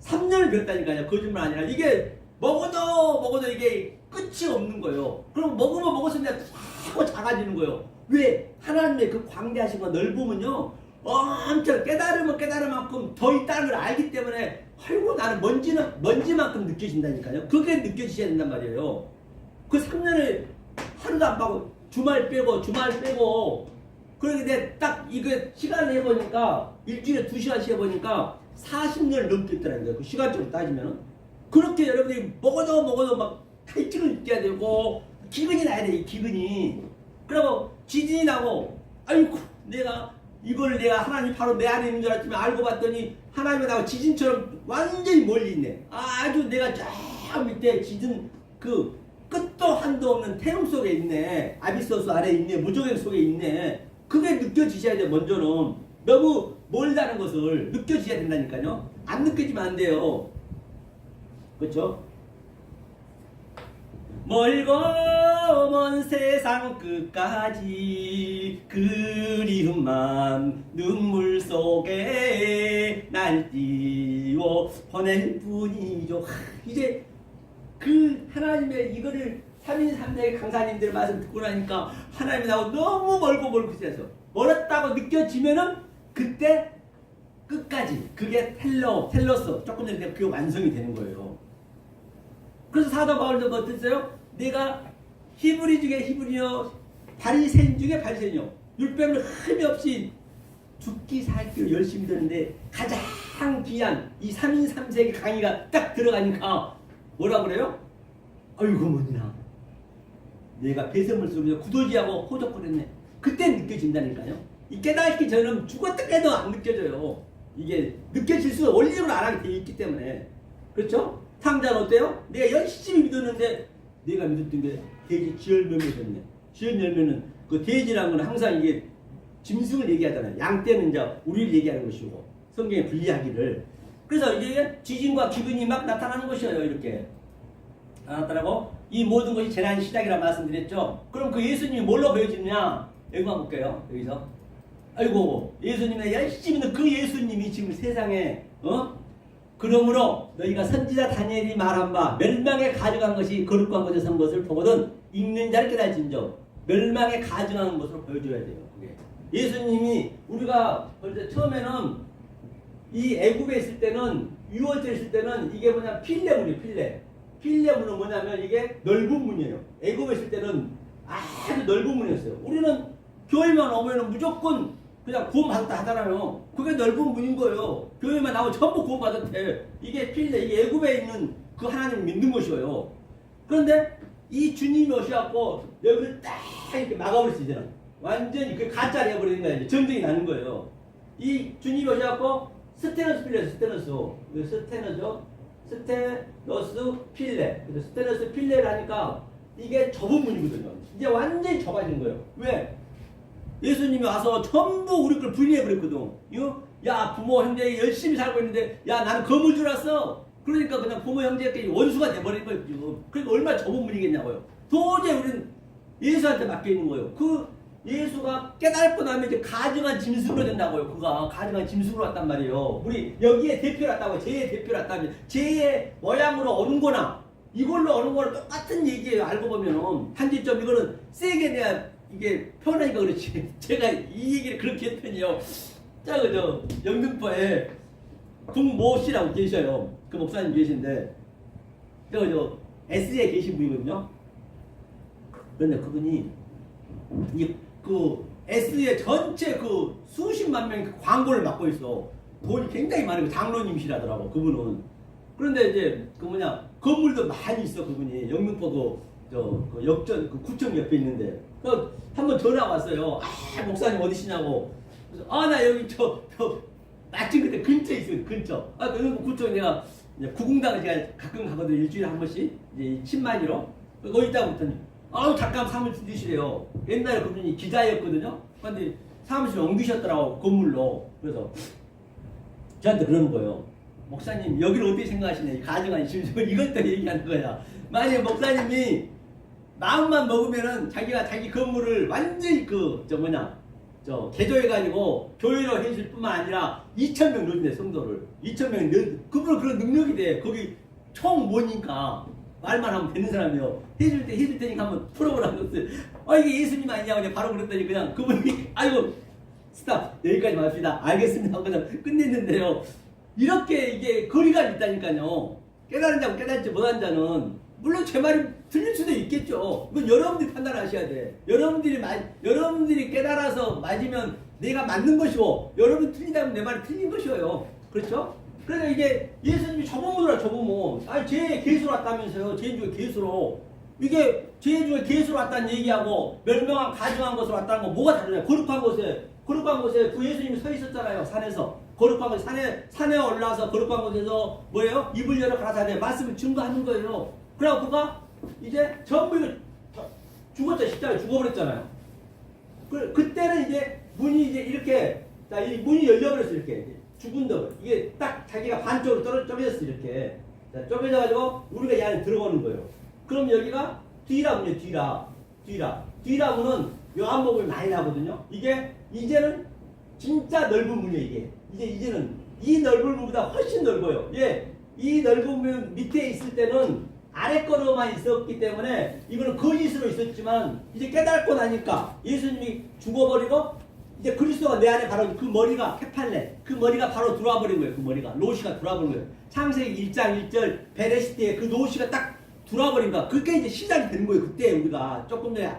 Speaker 1: 3년을 배웠다니까요. 거짓말 아니라 이게 먹어도 이게 끝이 없는 거예요. 그럼 먹으면 자꾸 작아지는 거예요. 왜? 하나님의 그 광대하신 거 넓으면요. 엄청 깨달으면 깨달을만큼 더 있다는 걸 알기 때문에 아이고 나는 먼지만큼 느껴진다니까요. 그게 느껴지셔야 된단 말이에요. 그 3년을 하루도 안 빠고 주말 빼고 그런데 딱 이거 시간을 해보니까 일주일에 2시간씩 해보니까 40년을 넘겠더라고요. 그 시간적으로 따지면은 그렇게 여러분들이 먹어도 막 탈증을 느껴야 되고 기근이 나야 돼. 이 기근이 그리고 지진이 나고 아이고 내가 하나님 바로 내 안에 있는 줄 알았지만 알고 봤더니 하나님이 나하고 지진처럼 완전히 멀리 있네. 아주 내가 저 밑에 지진 그 끝도 한도 없는 태릉 속에 있네. 아비소스 아래에 있네. 무적행 속에 있네. 그게 느껴지셔야 돼요. 먼저는 너무 멀다는 것을 느껴지셔야 된다니까요. 안 느껴지면 안 돼요. 그렇죠? 멀고 먼 세상 끝까지 그리움만 눈물 속에 날 띄워 보낼 뿐이죠. 이제 그 하나님의 이거를 3인 3대의 강사님들 말씀 듣고 나니까 하나님이 나하고 너무 멀고 있어서 멀었다고 느껴지면은 그때 끝까지 그게 텔로스 조금 전에 그게 완성이 되는 거예요. 그래서 사도 바울도 뭐 어땠어요? 내가 히브리 중에 히브리요 바리새인 중에 바리새인이요 율법을 흠이 없이 죽기 살기로 열심히 되는데 가장 귀한 이 3인 3세기 강의가 딱 들어가니까 뭐라 그래요? 아이고 뭐냐 내가 배설물 속에서 구더기하고 호적거렸네. 그때 느껴진다니까요. 이 깨닫기 전에는 죽었다 깨도 안 느껴져요. 이게 느껴질 수 원리적으로 안 하게 돼 있기 때문에. 그렇죠? 탕자는 어때요? 내가 열심히 믿었는데 내가 믿었던 게 돼지 지혈병이 됐네. 지연 열매는 그 돼지라는 건 항상 이게 짐승을 얘기하잖아요. 양 떼는 이제 우리를 얘기하는 것이고 성경에 분리하기를. 그래서 이게 지진과 기근이 막 나타나는 것이에요. 이렇게 나타나고 이 모든 것이 재난의 시작이라 말씀드렸죠. 그럼 그 예수님이 뭘로 보여지느냐? 여기만 볼게요. 여기서 아이고 예수님의 열심히 있는 그 예수님이 지금 세상에 그러므로 너희가 선지자 다니엘이 말한 바 멸망에 가져간 것이 거룩한 곳에 선 것을 보거든 읽는 자를 깨달진저 멸망에 가져가는 것으로 보여줘야 돼요. 그게. 예수님이 우리가 볼 때 처음에는 이 애굽에 있을 때는 유월절에 있을 때는 이게 뭐냐 필레문이에요. 필레문은 뭐냐면 이게 넓은 문이에요. 애굽에 있을 때는 아주 넓은 문이었어요. 우리는 교회만 오면은 무조건 그냥 구원받았다 하잖아요. 그게 넓은 문인 거예요. 교회만 나오면 전부 구원받았대. 이게 필레, 이게 애굽에 있는 그 하나님을 믿는 것이에요. 그런데 이 주님이 오셔갖고 여기를 딱 이렇게 막아버렸어. 이제는 완전히 그 가짜를 해버리는 거예요. 전쟁이 나는 거예요. 이 주님이 오셔갖고 스테너스 필레, 스테너스 필레. 스테너스 필레를 하니까 이게 좁은 문이거든요. 이제 완전히 좁아진 거예요. 왜? 예수님이 와서 전부 우리 걸 분리해버렸거든. 야, 부모, 형제 열심히 살고 있는데, 야, 나는 거물 줄 알았어. 그러니까 그냥 부모, 형제끼리 원수가 돼버린 거예요, 지금. 그러니까 얼마나 좁은 문이겠냐고요. 도저히 우리는 예수한테 맡겨있는 거예요. 그 예수가 깨달고 나면 이제 가증한 짐승으로 된다고요. 그가 가증한 짐승으로 왔단 말이에요. 우리 여기에 대표를 왔다고, 죄의 대표를 왔다면, 죄의 모양으로 오는 거나, 이걸로 오는 거랑 똑같은 얘기예요. 알고 보면은. 한지점 이거는 세게 내야 이게 표현하니까 그렇지. 제가 이 얘기를 그렇게 했더니요. 자, 그저 영등포에 국모 씨라고 계셔요. 그 목사님 계신데, 저 S에 계신 분이거든요. 그런데 그분이 그 S의 전체 그 수십만 명의 그 광고를 맡고 있어. 돈이 굉장히 많은 장로님이시라더라고 그분은. 그런데 이제 그 뭐냐 건물도 많이 있어 그분이. 영등포 그 역전 그 구청 옆에 있는데 그 한번 전화 왔어요. 아 목사님 어디시냐고. 그래서 아 나 여기 저 마침 그때 근처에 있어요. 근처. 아 그 구청 내가 구궁당을 제가 가끔 가거든요. 일주일에 한 번씩 이제 친만이로 거기 있다고 했더니 아우 잠깐 사무실 드시래요. 옛날에 그분이 기자였거든요. 근데 사무실 옮기셨더라고 건물로. 그래서 저한테 그러는 거예요. 목사님 여기를 어떻게 생각하시냐. 가정한 심정을 이것도 얘기하는 거야. 만약에 목사님이 마음만 먹으면은 자기가 자기 건물을 완전히 개조해가지고 교회로 해줄 뿐만 아니라 2,000명 넣는데 성도를 2,000명 그분은 그런 능력이 돼. 거기 총 모니까 말만 하면 되는 사람이요. 해줄 테니까 한번 풀어보라고 했어요. 이게 예수님 아니냐고 그냥 바로 그랬더니 그냥 그분이 아이고 스탑 여기까지 마칩시다. 알겠습니다 하고 그냥 끝냈는데요. 이렇게 이게 거리가 있다니까요. 깨달은 자고 깨달지 못한 자는 물론 제 말이 틀릴 수도 있겠죠. 이건 여러분들이 판단하셔야 돼. 여러분들이 깨달아서 맞으면 내가 맞는 것이고 여러분이 틀리다면 내 말이 틀린 것이에요. 그렇죠? 그래서 이게 예수님이 좁은 문이라 좁은 문. 아니 죄의 계수로 왔다면서요. 죄 중에 계수로. 이게 죄 중에 계수로 왔다는 얘기하고 멸명한 가증한 것으로 왔다는 거 뭐가 다르냐. 거룩한 곳에 그 예수님이 서 있었잖아요. 산에서. 거룩한 곳 산에 올라와서 거룩한 곳에서 뭐예요? 입을 열어 가라사대 말씀을 증거하는 거예요. 그래갖고 그가 이제 전부 이거 죽었죠. 십자가에 죽어버렸잖아요. 그때는 이제 문이 이제 이렇게 이 문이 열려버렸어. 이렇게 죽은다고. 이게 딱 자기가 반쪽으로 쪼개졌어. 이렇게 쪼개져가지고 우리가 이 안에 들어오는 거예요. 그럼 여기가 뒤라문이에요. 뒤라문은 요한복음이 많이 나거든요. 이게 이제는 진짜 넓은 문이에요. 이제는 이 넓은 문보다 훨씬 넓어요. 이 넓은 문 밑에 있을 때는 아래 거로만 있었기 때문에 이거는 거짓으로 있었지만 이제 깨닫고 나니까 예수님이 죽어버리고 이제 그리스도가 내 안에 바로 그 머리가 케팔레 그 머리가 바로 들어와 버린 거예요. 그 머리가 로시가 들어와 버린 거예요. 창세기 1장 1절 베레시티에 그 로시가 딱 들어와 버린 거야. 그게 이제 시작이 되는 거예요. 그때 우리가 조금 전에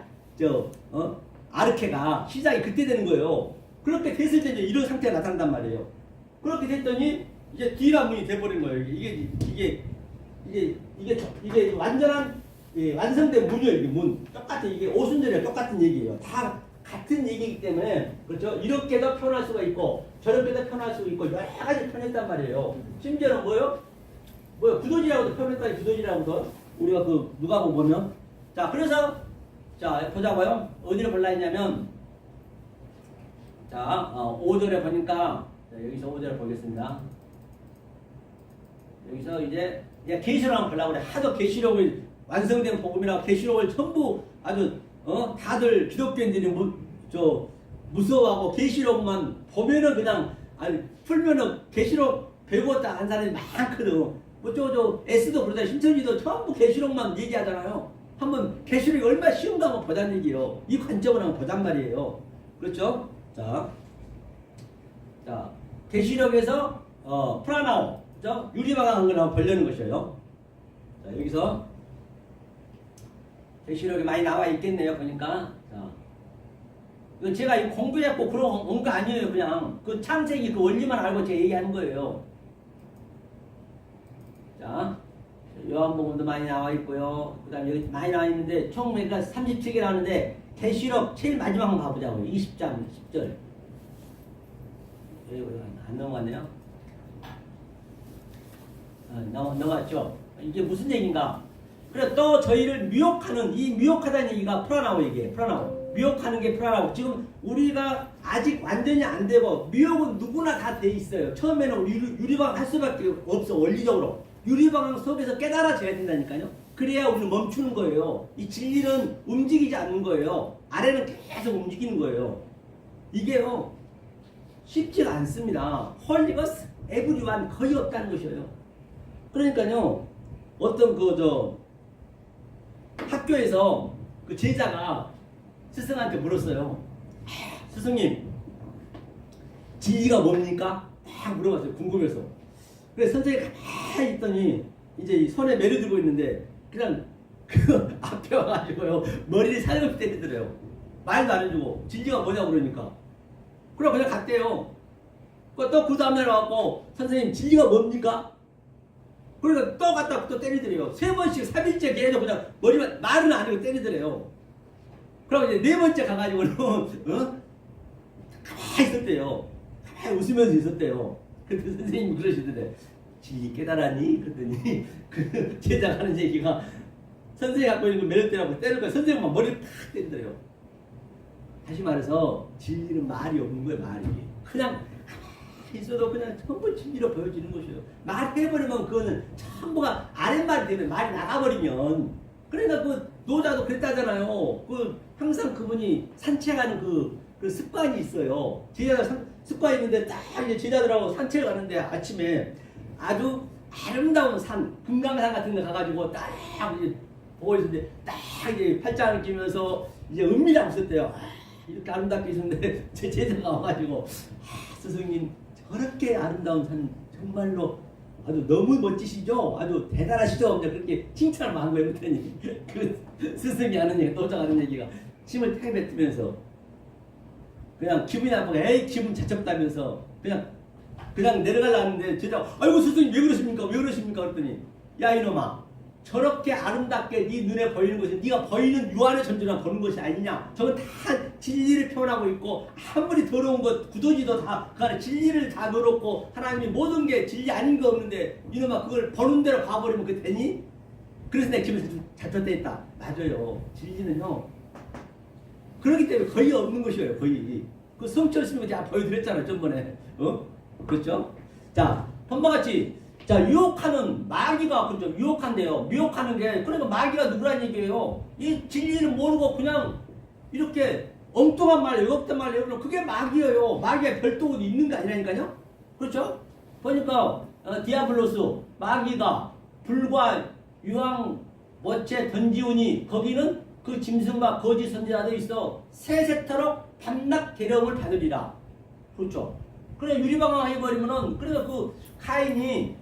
Speaker 1: 아르케가 시작이 그때 되는 거예요. 그렇게 됐을 때 이제 이런 상태가 나타난단 말이에요. 그렇게 됐더니 이제 뒤라문이 돼버린 거예요. 이게 완전한 완성된 문이에요. 이게 문 똑같아. 이게 오순절이랑 똑같은 얘기예요. 다 같은 얘기이기 때문에 그렇죠. 이렇게도 표현할 수가 있고 저렇게도 표현할 수가 있고 여러 가지 표현했단 말이에요. 심지어는 뭐요? 구더지라고도 표현했다니 구더지라고도 우리가 그 누가복음 보면 자 그래서 자, 보자고요. 어디를 볼라 했냐면, 자, 5절에 보니까, 자, 여기서 5절을 보겠습니다. 여기서 이제, 계시록 한번 보려고 그래. 하도 계시록을, 완성된 복음이라고 계시록을 전부 아주, 다들 기독교인들이 무서워하고 계시록만 보면은 그냥, 아니, 풀면은 계시록 배웠다 한 사람이 많거든. 뭐, S도 그러다, 신천지도 전부 계시록만 얘기하잖아요. 한번 계시록이 얼마나 쉬운가 한번 보자는 얘기예요. 이 관점을 한번 보잔 말이에요. 그렇죠? 자, 계시록에서 프라나오, 그죠? 유리방황한 걸 한번 보려는 것이에요. 자, 여기서 계시록이 많이 나와 있겠네요. 보니까. 자, 이건 제가 공부했고 그런 거 아니에요. 그냥 그 창세기 그 원리만 알고 제가 얘기하는 거예요. 자, 요한복음도 많이 나와 있고요. 그 다음에 여기 많이 나와 있는데 총 그러니까 37개 나오는데 계시록 제일 마지막 한번 가보자고요. 20장 10절. 안 넘어갔네요. 넘어갔죠. 이게 무슨 얘기인가? 그래 또 저희를 미혹하는, 이 미혹하다는 얘기가 프라나오 얘기예요. 프라나오. 미혹하는 게 프라나오. 지금 우리가 아직 완전히 안 되고, 미혹은 누구나 다 돼 있어요. 처음에는 우리 유리방황 할 수밖에 없어. 원리적으로 유리방황 속에서 깨달아져야 된다니까요. 그래야 우리는 멈추는 거예요. 이 진리는 움직이지 않는 거예요. 아래는 계속 움직이는 거예요. 이게요 쉽지가 않습니다. 홀리거스 에브리완 거의 없다는 것이에요. 그러니까요 어떤 학교에서 그 제자가 스승한테 물었어요. 스승님, 진리가 뭡니까? 막 물어봤어요. 궁금해서. 그래서 선생님이 가만히 있더니 이제 손에 매를 들고 있는데 그냥 그 앞에 와가지고요 머리를 살갑게 때리더래요. 말도 안 해주고 진리가 뭐냐고 그러니까. 그럼 그냥 갔대요. 또 그 다음날 와갖고 선생님 진리가 뭡니까? 그러니까 또 갔다 또 때리더래요. 3번씩 3일째 계속 그냥 머리만 말은 안 하고 때리더래요. 그럼 이제 4번째 가가지고는 가만히 있었대요. 가만히 웃으면서 있었대요. 근데 선생님이 그러시던데 진리 깨달았니? 그랬더니 그 제자가 하는 얘기가 선생님이 갖고 있는 그 매를 때라고 때릴 거야. 선생님은 막 머리를 팍 때리더래요. 다시 말해서 진리는 말이 없는 거예요. 말이 그냥 있어도 그냥 전부 진리로 보여지는 것이에요. 말해버리면 그거는 전부가 아랫말이 되면 말이 나가버리면. 그러니까 그 노자도 그랬다잖아요. 그 항상 그분이 산책하는 그 습관이 있어요. 제자가 습관이 있는데 딱 이제 제자들하고 산책을 가는데 아침에 아주 아름다운 산, 금강산 같은 데 가가지고 딱 이제 보고 있었는데 딱 이제 팔짱을 끼면서 이제 은밀하고 있었대요. 이렇게 아름답게 있었는데 제 제자가 와가지고 스승님 저렇게 아름다운 산 정말로 아주 너무 멋지시죠? 아주 대단하시죠? 그렇게 칭찬을 한 거예요. 그랬더니 그 스승이 하는 얘기, 노자가 하는 얘기가 침을 태 뱉으면서 그냥 기분이 나쁘고 에이 기분 자첩다면서 그냥 내려가려는데 제가 아이고 스승님 왜 그러십니까? 왜 그러십니까? 그랬더니 야 이놈아 저렇게 아름답게 네 눈에 보이는 것은 네가 보이는 유한의 존재만 보는 것이 아니냐. 저건 다 진리를 표현하고 있고 아무리 더러운 것 구더기도 다 그 안에 진리를 다 넣어놓고 하나님이 모든 게 진리 아닌 거 없는데 이놈아 그걸 보는 대로 봐버리면 그게 되니? 그래서 내가 기분이 잡혔다. 맞아요. 진리는요 그렇기 때문에 거의 없는 것이에요. 거의. 그 성철 스님이 제가 보여드렸잖아요. 전번에. 그렇죠? 자, 본바같이 자, 유혹하는 마귀가 그렇죠. 유혹한대요. 미혹하는 게 그러니까 마귀가 누구란 얘기예요. 이 진리를 모르고 그냥 이렇게 엉뚱한 말, 외롭단 말 외우면 그게 마귀예요. 마귀가 별도로 있는 게 아니라니까요. 그렇죠? 보니까 디아블로스 마귀가 불과 유황 모체 던지우니 거기는 그 짐승과 거짓 선지자도 있어 세세토록 밤낮 계령을 받으리라. 그렇죠? 그래 유리방황 해버리면은 그래서 그 카인이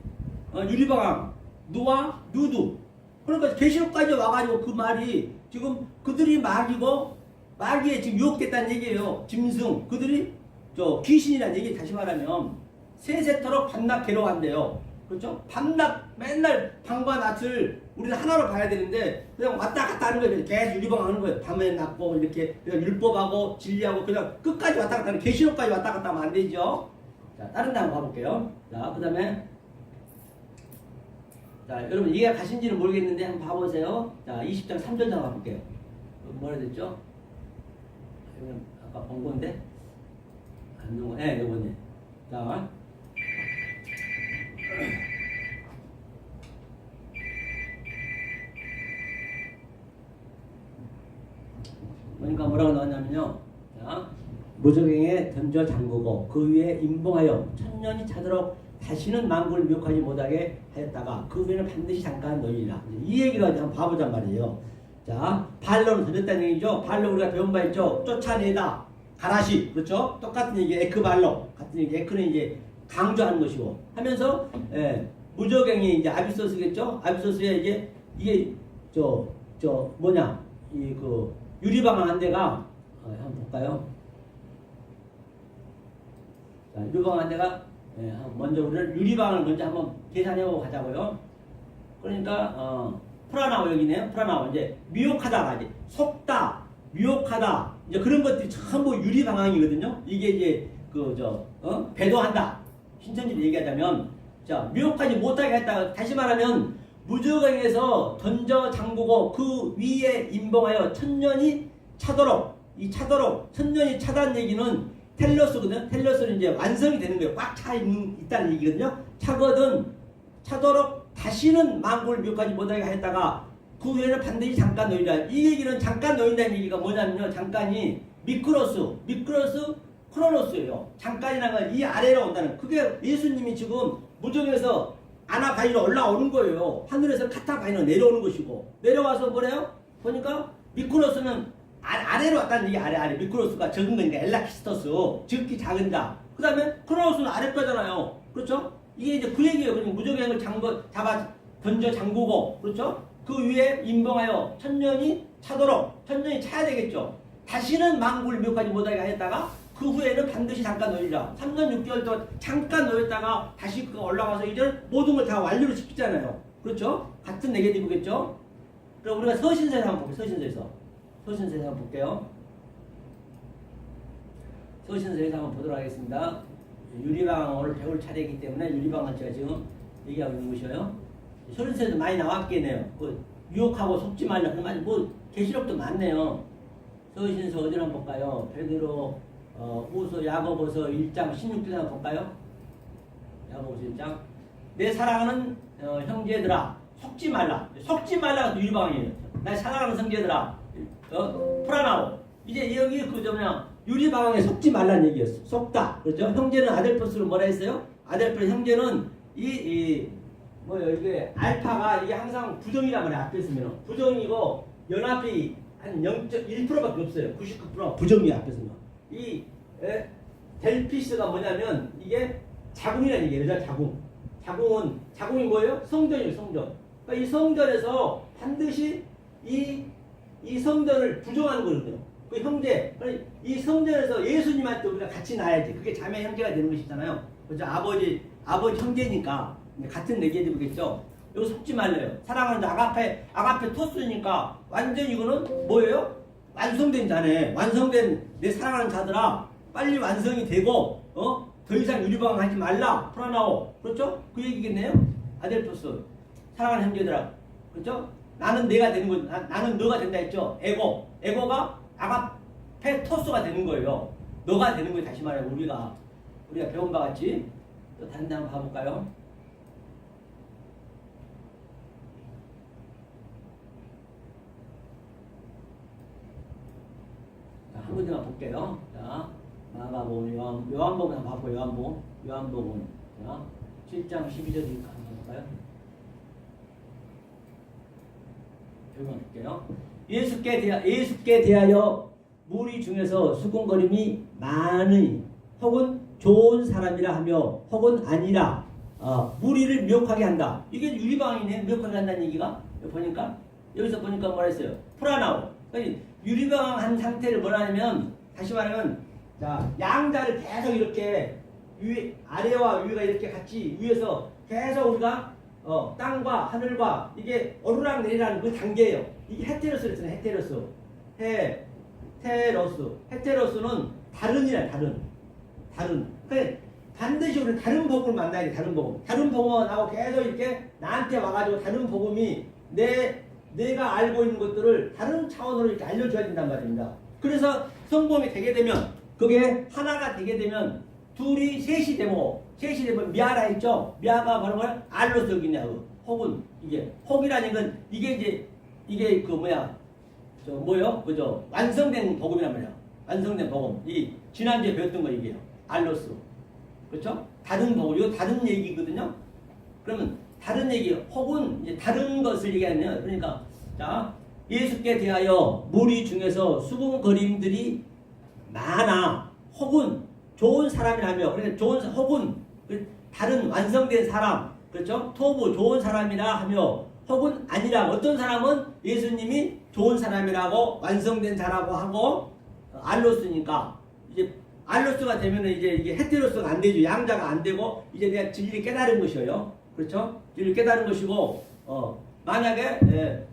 Speaker 1: 유리방황 누와 누두 그러니까 계시록까지 와가지고 그 말이 지금 그들이 마귀고 마귀에 지금 유혹됐다는 얘기예요. 짐승 그들이 저 귀신이라는 얘기 다시 말하면 세세토록 밤낮 괴로워한대요. 그렇죠? 밤낮 맨날 밤과 낮을 우리는 하나로 봐야 되는데 그냥 왔다 갔다 하는 거예요. 계속 유리방황 하는 거예요. 밤에 낮고 이렇게 그냥 율법하고 진리하고 그냥 끝까지 왔다 갔다 하는 계시록까지 왔다 갔다 하면 안 되죠. 자 다른 데 한번 가볼게요. 자 그 다음에 자 여러분 이해가 가신지는 모르겠는데 한번 봐보세요. 자 20장 3절 한번 가볼게요. 뭐라 해야 됐죠? 이건 아까 본 건데 안 넣은 거, 네, 이거네. 자, 그러니까 뭐라고 나왔냐면요. 자, 무적행에 던져 잠그고 그 위에 임봉하여 천년이 차도록 다시는 만국을 미혹하지 못하게 하였다가 그 후에는 반드시 잠깐 놓이리라. 이 얘기를 한번 봐보잔 말이에요. 자, 발로는 던졌다는 얘기죠. 발로 우리가 배운 바 있죠. 쫓아내다, 가라시, 그렇죠? 똑같은 얘기, 에크발로 같은 얘기. 에크는 이제 강조하는 것이고 하면서 무적행이 이제 아비소스겠죠. 아비소스에 이제 이게 뭐냐 이 그 유리방울 한 대가 한번 볼까요? 자, 유리방울 한 대가 먼저 우리는 유리방을 먼저 한번 계산해보고 가자고요. 그러니까 프라나오 여기네요. 프라나오 이제 미혹하다가 이제 속다, 미혹하다 이제 그런 것들이 전부 유리방황이거든요. 이게 이제 배도한다. 신천지를 얘기하자면 자 미혹하지 못하게 했다가 다시 말하면 무적행에서 던져 잠그고 그 위에 임봉하여 천년이 차도록 이 차도록 천년이 차다는 얘기는 텔로스거든. 텔로스는 이제 완성이 되는 거예요. 꽉 차 있다는 얘기거든요. 차거든 차도록 다시는 만국을 미혹하지 못하게 하였다가 그 후에는 반드시 잠깐 놓이라. 이 얘기는 잠깐 놓인다는 얘기가 뭐냐면요. 잠깐이 미크로스 크로노스예요. 잠깐이라는 건 이 아래로 온다는. 그게 예수님이 지금 무적에서 아나바이로 올라오는 거예요. 하늘에서 카타바이로 내려오는 것이고 내려와서 뭐래요? 보니까 미크로스는 아래로 왔다는 얘기. 아래 미크로스가 적은 거니까 엘라키스토스 적기 작은 자. 그 다음에 크로노스는 아래뼈잖아요. 그렇죠? 이게 이제 그 얘기예요. 그러니까 무적행을 던져 잠그고 그렇죠? 그 위에 임봉하여 천년이 차도록 천년이 차야 되겠죠. 다시는 만국을 미혹하지 못하게 하였다가 그 후에는 반드시 잠깐 놓이리라. 3년 6개월 동안 잠깐 놓였다가 다시 그거 올라가서 이제 모든 걸 다 완료를 시키잖아요. 그렇죠? 같은 네게티브겠죠? 그럼 우리가 서신서에서 한번 볼게요. 서신서에서 한번 볼게요. 서신서에서 한번 보도록 하겠습니다. 유리방을 배울 차례이기 때문에 유리방을 제가 지금 얘기하고 있는 것이에요. 서신서에도 많이 나왔겠네요. 그 유혹하고 속지 말라. 그런 말 뭐 계시록도 많네요. 서신서 어디로 한번 볼까요? 베드로 후서 야고보서 1장 16절 한번 볼까요? 야고보서 1장 내 사랑하는 형제들아 속지 말라. 속지 말라가 유리방이에요. 나 사랑하는 형제들아 프라나오 이제 여기 유리방에 속지 말라는 얘기였어. 속다. 그렇죠? 형제는 아델포스를 뭐라 했어요? 아델포스 형제는 이게 알파가 이게 항상 부정이란 말이야. 앞에 있으면 부정이고 연합이 한 0.1%밖에 없어요. 99% 부정이야. 앞에 있으면 이 델피스가 뭐냐면 이게 자궁이라는 얘기예요. 여자 자궁이 뭐예요? 성전이에요. 성전. 그러니까 이 성전에서 반드시 이 성전을 부정하는 거거든요. 그 형제, 이 성전에서 예수님한테 우리가 같이 나야지. 그게 자매 형제가 되는 것이잖아요. 그죠? 아버지 형제니까 같은 네게티브겠죠. 여기 속지 말래요. 사랑하는 아가페 토스니까 완전 이거는 뭐예요? 완성된 자네. 완성된 내 사랑하는 자들아 빨리 완성이 되고 더 이상 유리방 하지 말라. 프라나오. 그렇죠? 그 얘기겠네요. 아델토스 사랑하는 형제들아. 그렇죠? 나는 내가 되는 거 나는 너가 된다 했죠. 에고가 아가페 토스가 되는 거예요. 너가 되는 거예요. 다시 말해 우리가 배운 바 같이 또 다른 데 한번 봐볼까요? 한 군데만 볼게요. 자, 마가복음, 요한복음 한번 봐볼까요? 요한복음. 자, 7장 12절 한번 볼까요? 여기만 볼게요. 예수께 대하여 무리 중에서 수군거림이 많으니 혹은 좋은 사람이라 하며 혹은 아니라 무리를 미혹하게 한다. 이게 유리방이네. 미혹하게 한다는 얘기가 여기서 보니까 뭐라 했어요? 프라나오. 그러니까 유리방한 상태를 뭐라 하냐면 다시 말하면 자 양자를 계속 이렇게 아래와 위가 이렇게 같이 위에서 계속 우리가 땅과 하늘과 이게 오르락 내리라는 그 단계예요. 이게 헤테로스를 쓰네. 헤테로스는 다른이라 다른. 그러니까 반드시 우리는 다른 복음을 만나야 돼. 다른 복음하고 계속 이렇게 나한테 와가지고 다른 복음이 내 내가 알고 있는 것들을 다른 차원으로 이렇게 알려줘야 된단 말입니다. 그래서 성공이 되게 되면 그게 하나가 되게 되면 둘이 셋이 되면 미아라 있죠. 미아가 바로 뭐야? 알로스 여기냐고. 혹은 이게 혹이라는 건 이게 그 뭐야? 저 뭐요? 그죠? 완성된 복음이란 말이야. 완성된 복음. 이 지난주에 배웠던 거 이게요. 알로스. 그렇죠? 다른 복음. 이거 다른 얘기거든요. 그러면 다른 얘기 혹은 이제 다른 것을 얘기하면 그러니까 자 예수께 대하여 무리 중에서 수군거림들이 많아. 혹은 좋은 사람이라며 그러니까 좋은 혹은 다른 완성된 사람 그렇죠? 토부 좋은 사람이라 하며 혹은 아니라 어떤 사람은 예수님이 좋은 사람이라고 완성된 자라고 하고 알로스니까 이제 알로스가 되면은 이제 이게 헤테로스가 안 되죠. 양자가 안 되고 이제 내가 진리를 깨달은 것이에요. 그렇죠? 진리를 깨달은 것이고 만약에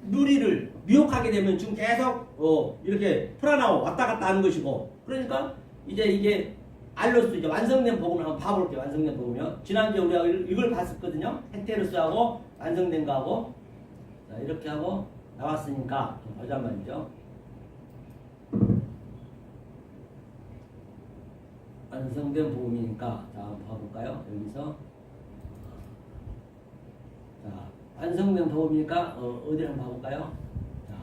Speaker 1: 누리를 미혹하게 되면 지금 계속 이렇게 풀어나오 왔다 갔다 하는 것이고 그러니까 이제 이게 알로스 이제 완성된 복음을 한번 봐볼게요. 완성된 복음이요. 지난주에 우리가 이걸 봤었거든요. 헤테로스하고 완성된 거하고 자, 이렇게 하고 나왔으니까 좀 보자 말이죠. 완성된 복음이니까 자 한번 봐볼까요? 여기서 자 완성된 복음이니까 어디를 한번 봐볼까요? 자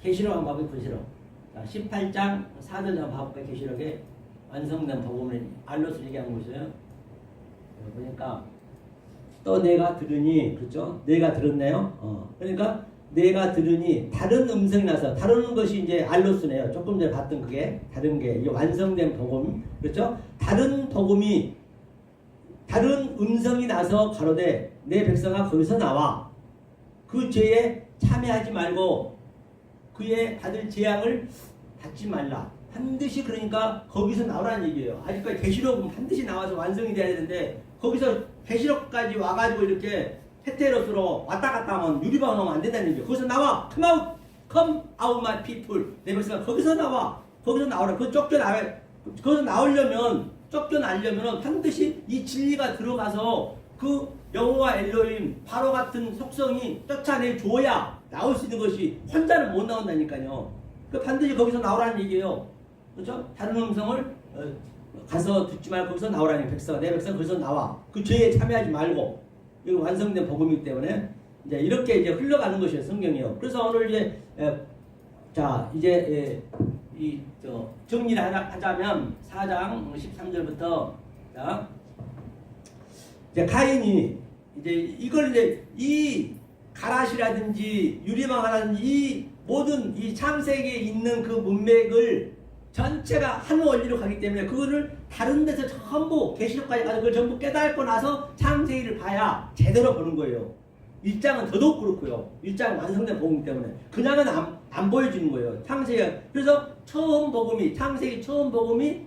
Speaker 1: 계시록 한번 봐볼게요. 계시록 자 18장 4절 한번 봐볼까요? 계시록에 완성된 복음을 알로스 얘기하는 것이에요. 그러니까 또 내가 들으니 그렇죠? 내가 들었네요. 그러니까 내가 들으니 다른 음성이 나서 다른 것이 이제 알로스네요. 조금 전에 봤던 그게 다른 게 이게 완성된 복음 그렇죠? 다른 복음이 다른 음성이 나서 가로되 내 백성아 거기서 나와 그 죄에 참여하지 말고 그의 받을 재앙을 받지 말라. 반드시 그러니까 거기서 나오라는 얘기예요. 아직까지 계시록은 반드시 나와서 완성이 돼야 되는데 거기서 계시록까지 와가지고 이렇게 헤테로스로 왔다 갔다 하면 유리방을 하면 안 된다는 얘기예요. 거기서 나와. Come out my people. 내 백성아 거기서 나와. 거기서 나오라. 그 거기서 쫓겨나려면 반드시 이 진리가 들어가서 그 여호와 엘로힘 바로 같은 속성이 쫓아내줘야 나올 수 있는 것이 혼자는 못 나온다니까요. 그 반드시 거기서 나오라는 얘기예요. 그렇죠? 다른 음성을 가서 듣지 말고 거기서 나오라는 백성, 내 백성 거기서 나와. 그 죄에 참여하지 말고. 이거 완성된 복음이기 때문에 이제 이렇게 이제 흘러가는 것이에요, 성경이요. 그래서 오늘 이제 자 이제 정리를 하자면 4장 13절부터 자 이제 가인이 이제 이걸 이제 이 가라시라든지 유리망하라든지 이 모든 이 창세기에 있는 그 문맥을 전체가 한 원리로 가기 때문에 그거를 다른 데서 전부 계시록까지 가서 그걸 전부 깨닫고 나서 창세기를 봐야 제대로 보는 거예요. 1장은 더더욱 그렇고요. 1장은 완성된 복음 때문에 그냥은 안 보여주는 거예요. 창세기 그래서 처음 복음이 창세기 처음 복음이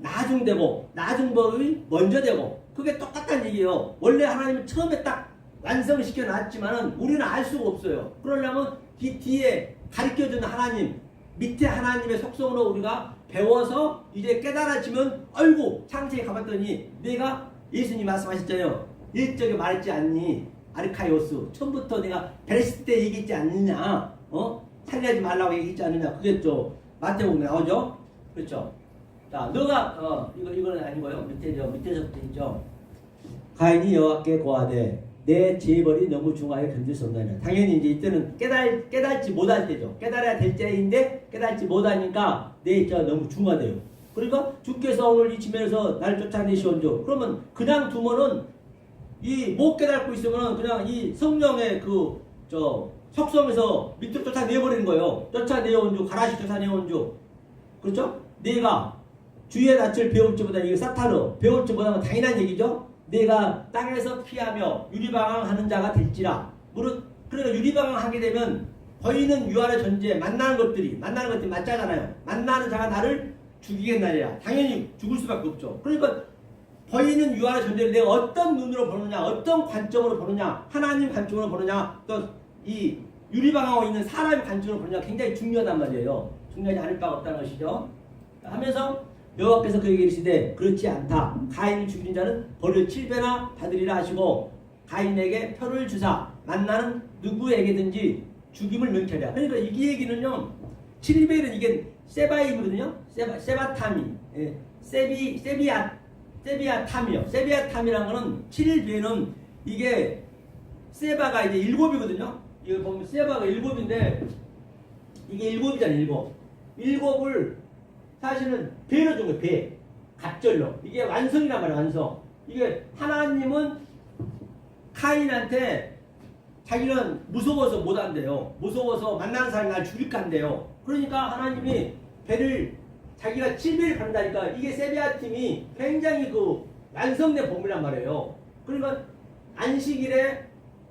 Speaker 1: 나중되고 나중 복음이 먼저 되고 그게 똑같다는 얘기예요. 원래 하나님은 처음에 딱 완성을 시켜놨지만은 우리는 알 수가 없어요. 그러려면 뒤에 가르쳐주는 하나님 밑에 하나님의 속성으로 우리가 배워서 이제 깨달아지면 아이고 창세기 가봤더니 내가 예수님 말씀하셨잖아요. 일적에 말했지 않니 아르카이오스 처음부터 내가 베레시트 때 얘기했지 않느냐 살려하지 말라고 얘기했지 않느냐 그게 또 마태복음에 나오죠. 그렇죠. 자 너가 이거는 아니고요. 밑에서부터 있죠. 가인이 여호와께 고하되 내 재벌이 너무 중하여 견딜 수 없나니 당연히 이제 이때는 깨달지 못할 때죠. 깨달아야 될 때인데 깨달지 못하니까 내 입자가 너무 중하대요. 그러니까 주께서 오늘 이 지면에서 날 쫓아내시온죠. 그러면 그냥 두면은 이 못 깨닫고 있으면은 그냥 이 성령의 속성에서 밑으로 쫓아내버리는 거예요. 쫓아내온 주 가라시 쫓아내온 주 그렇죠? 내가 주의 낯을 배울 줄보다 이게 사탄어 배울 줄보다는 당연한 얘기죠. 내가 땅에서 피하며 유리방황하는 자가 될지라. 그러니까 유리방황하게 되면 보이는 유한의 존재 만나는 것들이 맞잖아요. 만나는 자가 나를 죽이겠나니라. 당연히 죽을 수밖에 없죠. 그러니까 보이는 유한의 존재를 내가 어떤 눈으로 보느냐, 어떤 관점으로 보느냐, 하나님 관점으로 보느냐, 또 이 유리방황하고 있는 사람의 관점으로 보느냐 굉장히 중요하단 말이에요. 중요하지 않을 바가 없다는 것이죠. 하면서 여호와께서 그에게 이르시되 그렇지 않다. 가인을 죽인 자는 벌을 7배나 받으리라 하시고 가인에게 표를 주사 만나는 누구에게든지 죽임을 명쾌하라. 그러니까 이 얘기는요. 7배는 이게 세바임이거든요. 세바탐이. 예. 세비아탐이요. 세비아탐이라는 거는 7배는 이게 세바가 이제 7이거든요. 이거 보면 세바가 7인데 이게 7이잖아요. 7을 사실은 배로 준 거예요. 배. 갑절로. 이게 완성이란 말이에요. 완성. 이게 하나님은 카인한테 자기는 무서워서 못 한대요. 무서워서 만나는 사람이 날 죽일까 한대요. 그러니까 하나님이 배를 자기가 7배를 받는다니까 이게 세비야 팀이 굉장히 그 완성된 범위란 말이에요. 그러니까 안식일에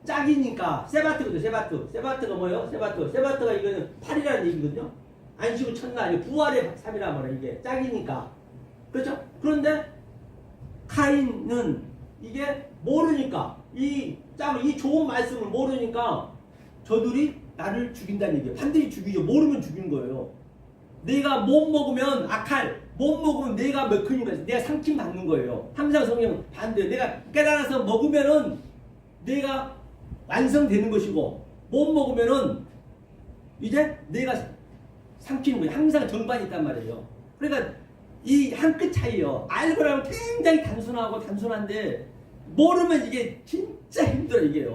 Speaker 1: 짝이니까 세바트거든요. 세바트가 뭐예요? 세바트가 이거는 8이라는 얘기거든요. 안식일 첫날 부활의 3이란 말이에요. 이게 짝이니까. 그렇죠? 그런데 카인은 이게 모르니까 이 좋은 말씀을 모르니까 저들이 나를 죽인다는 얘기예요. 반드시 죽이죠. 모르면 죽이는 거예요. 내가 못 먹으면 못 먹으면 내가 몇 큰이가 있어. 내가 상침 받는 거예요. 항상 성경은 반대예요. 내가 깨달아서 먹으면은 내가 완성되는 것이고 못 먹으면은 이제 내가 삼키는 거예요. 항상 정반이 있단 말이에요. 그러니까 이 한 끗 차이요. 알고 나면 굉장히 단순한데 모르면 이게 진짜 힘들어 이게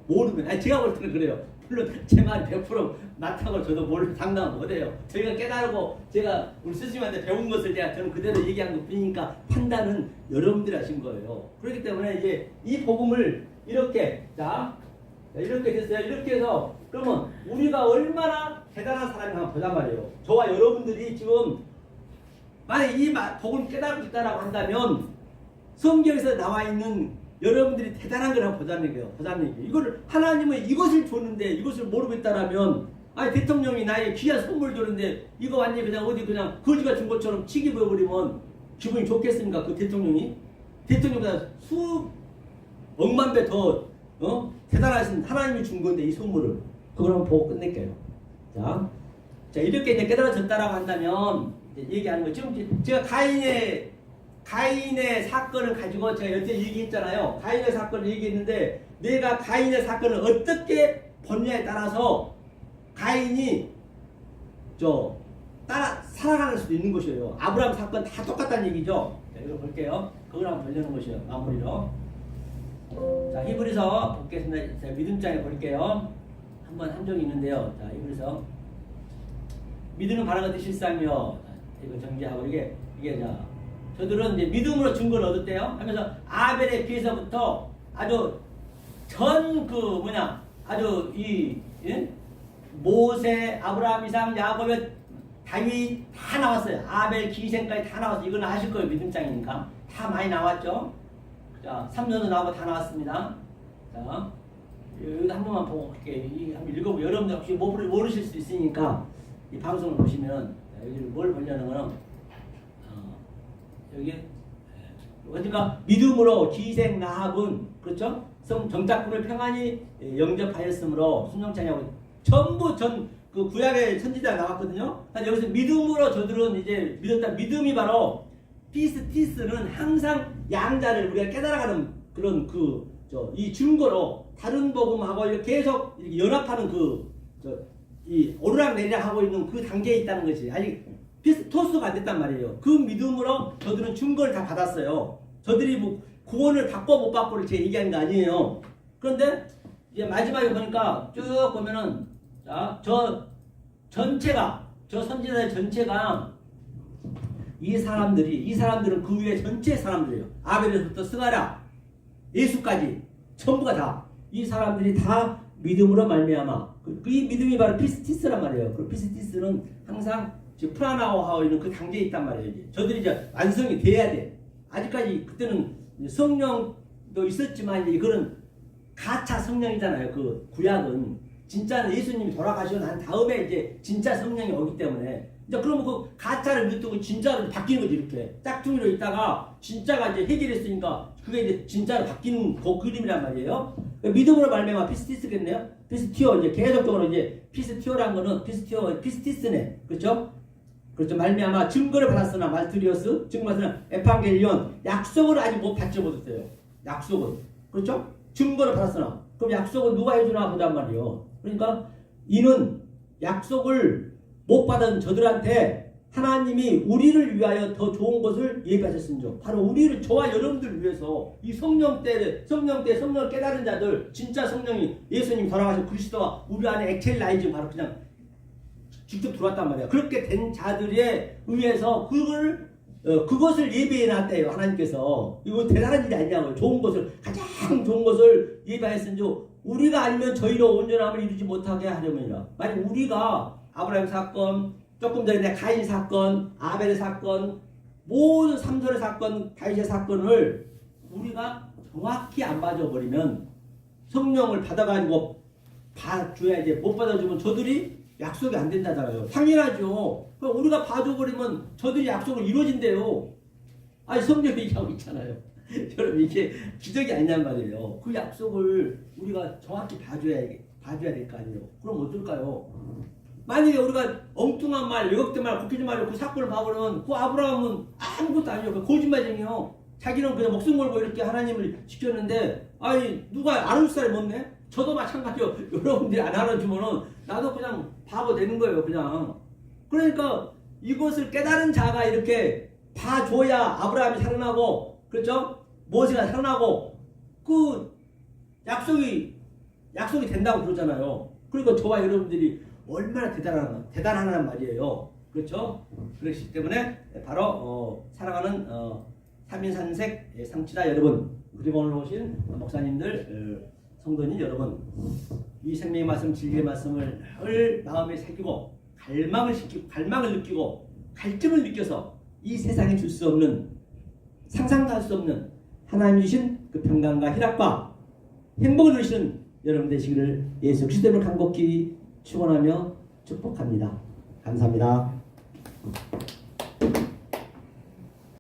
Speaker 1: 모르면 제가 볼 때는 그래요. 물론 제 말이 100% 맞다고 저도 장담 못해요. 저희가 깨달고 제가 우리 스님한테 배운 것을 저는 그대로 얘기한 것 뿐이니까 판단은 여러분들이 하신 거예요. 그렇기 때문에 이제 이 복음을 이렇게 이렇게 됐어요. 이렇게 해서 그러면 우리가 얼마나 대단한 사람이 한번 보단 말이에요. 저와 여러분들이 지금 만약 이 복음을 깨달고 있다라고 한다면 성경에서 나와 있는 여러분들이 대단한 걸 한번 보자는 얘기예요. 이거를 하나님은 이것을 줬는데 이것을 모르고 있다라면 대통령이 나에게 귀한 선물 줬는데 이거 완전히 그냥 어디 그냥 거지가 준 것처럼 치기 보여버리면 기분이 좋겠습니까? 그 대통령보다 수억만 배 더 대단하신 하나님이 준 건데 이 선물을 그걸 한번 보고 끝낼게요. 자 이렇게 이제 깨달아졌다라고 한다면 이제 얘기하는 거 지금 제가 가인의 사건을 가지고 제가 여태 얘기했잖아요. 가인의 사건을 얘기했는데 내가 가인의 사건을 어떻게 보느냐에 따라서 가인이 따라 살아가는 수도 있는 것이에요. 아브라함 사건 다 똑같다는 얘기죠. 자, 이거 볼게요. 그걸 한번 보려는 것이에요. 마무리로. 자, 히브리서 보겠습니다. 제가 믿음장에 볼게요. 한 종이 있는데요. 자, 히브리서 믿음은 바라거든 실상이요. 이거 정리하고 이게 저들은 이제 믿음으로 증거를 얻었대요. 하면서 아벨에 비해서부터 아주 아주 모세, 아브라함, 이삭, 야곱, 다윗 다 나왔어요. 아벨 기생까지 다 나왔어요. 이건 아실 거예요. 믿음장이니까 다 많이 나왔죠. 자, 3년도 나오고 다 나왔습니다. 자, 여기 한 번만 보고 갈게요. 한번 읽어보고 여러분들 혹시 모르실 수 있으니까 이 방송을 보시면 여기 뭘 보려는 거는 여기 그러니까 믿음으로 기생 라합은 그렇죠? 정착군을 평안히 영접하였으므로 순종찬양하고 전부 그 구약의 선지자가 나왔거든요. 여기서 믿음으로 저들은 이제 믿었다. 믿음이 바로 피스티스는 항상 양자를 우리가 깨달아가는 그런 이 증거로 다른 복음하고 이렇게 계속 이렇게 연합하는 이 오르락내리락 하고 있는 그 단계에 있다는 것이 아직 토스가 안 됐단 말이에요. 그 믿음으로 저들은 증거를 다 받았어요. 저들이 뭐 구원을 받고 못 받고를 제가 얘기하는 거 아니에요. 그런데 이제 마지막에 보니까 쭉 보면은 저 선지자의 전체가 이 사람들은 그 위에 전체 사람들이에요. 아벨에서부터 스가랴, 예수까지 전부가 다 이 사람들이 다 믿음으로 말미암아 이 믿음이 바로 피스티스란 말이에요. 그 피스티스는 항상 프라나오하고 있는 그 단계에 있단 말이에요. 저들이 이제 완성이 돼야 돼. 아직까지 그때는 성령도 있었지만 이제 그런 가차 성령이잖아요. 그 구약은 진짜는 예수님이 돌아가시고 난 다음에 이제 진짜 성령이 오기 때문에 이제 그러면 그 가짜를 믿고 진짜로 바뀌는 거지. 이렇게 짝퉁이로 있다가 진짜가 이제 해결했으니까 그게 이제 진짜로 바뀌는 그 그림이란 말이에요. 믿음으로 말미암아 피스티스겠네요. 피스티오 이제 계속적으로 이제 피스티오란 거는 피스티스네. 그렇죠? 말미암아 증거를 받았으나 말투리오스 증거받으나 에판겔리온 약속을 아직 못 받지 못했어요. 약속은 그렇죠? 증거를 받았으나 그럼 약속은 누가 해주나 보단 말이에요. 그러니까 이는 약속을 못 받은 저들한테 하나님이 우리를 위하여 더 좋은 것을 예비하셨습니다. 바로 우리를, 저와 여러분들을 위해서 이 성령을 깨달은 자들, 진짜 성령이 예수님 돌아가신 그리스도와 우리 안에 액체를 나이지 바로 그냥 직접 들어왔단 말이야. 그렇게 된 자들에 의해서 그것을 예비해 놨대요. 하나님께서. 이거 대단한 일이 아니냐고요. 좋은 것을, 가장 좋은 것을 예비하였은지 우리가 아니면 저희로 온전함을 이루지 못하게 하려면이라. 만약 우리가 아브라함 사건, 조금 전에 가인 사건, 아벨의 사건, 모든 삼손의 사건, 다윗의 사건을 우리가 정확히 안 봐줘버리면, 성령을 받아가지고 봐줘야지, 못 받아주면 저들이 약속이 안 된다잖아요. 당연하죠. 그럼 우리가 봐줘버리면 저들이 약속을 이루어진대요. 아니, 성경이 얘기하고 있잖아요. 여러분, 이게 기적이 아니란 말이에요. 그 약속을 우리가 정확히 봐줘야 될 거 아니에요. 그럼 어떨까요? 만약에 우리가 엉뚱한 말, 왜곡된 말, 굽히지 말고 그 사건을 봐보면 그 아브라함은 아무것도 아니에요. 그 거짓말쟁이요. 자기는 그냥 목숨 걸고 이렇게 하나님을 지켰는데, 아니, 누가 알아줄 사람이 없네? 저도 마찬가지요. 여러분들이 안 알아주면은 나도 그냥 바보 되는 거예요, 그냥. 그러니까 이것을 깨달은 자가 이렇게 봐줘야 아브라함이 살아나고, 그렇죠? 모세가 살아나고, 그 약속이 된다고 그러잖아요. 그러니까 저와 여러분들이 얼마나 대단하단 말이에요. 그렇죠? 그렇기 때문에 바로 사랑하는 삼인산색 상치자 여러분, 그리고 오늘 오신 목사님들, 성도님 여러분, 이 생명의 말씀, 진리의 말씀을 늘 마음에 새기고 갈망을 느끼고 갈증을 느껴서 이 세상에 줄 수 없는, 상상도 할 수 없는 하나님이 주신 그 평강과 희락과 행복을 누리시는 여러분 되시기를 예수 그리스도를 간곡히 축원하며 축복합니다. 감사합니다.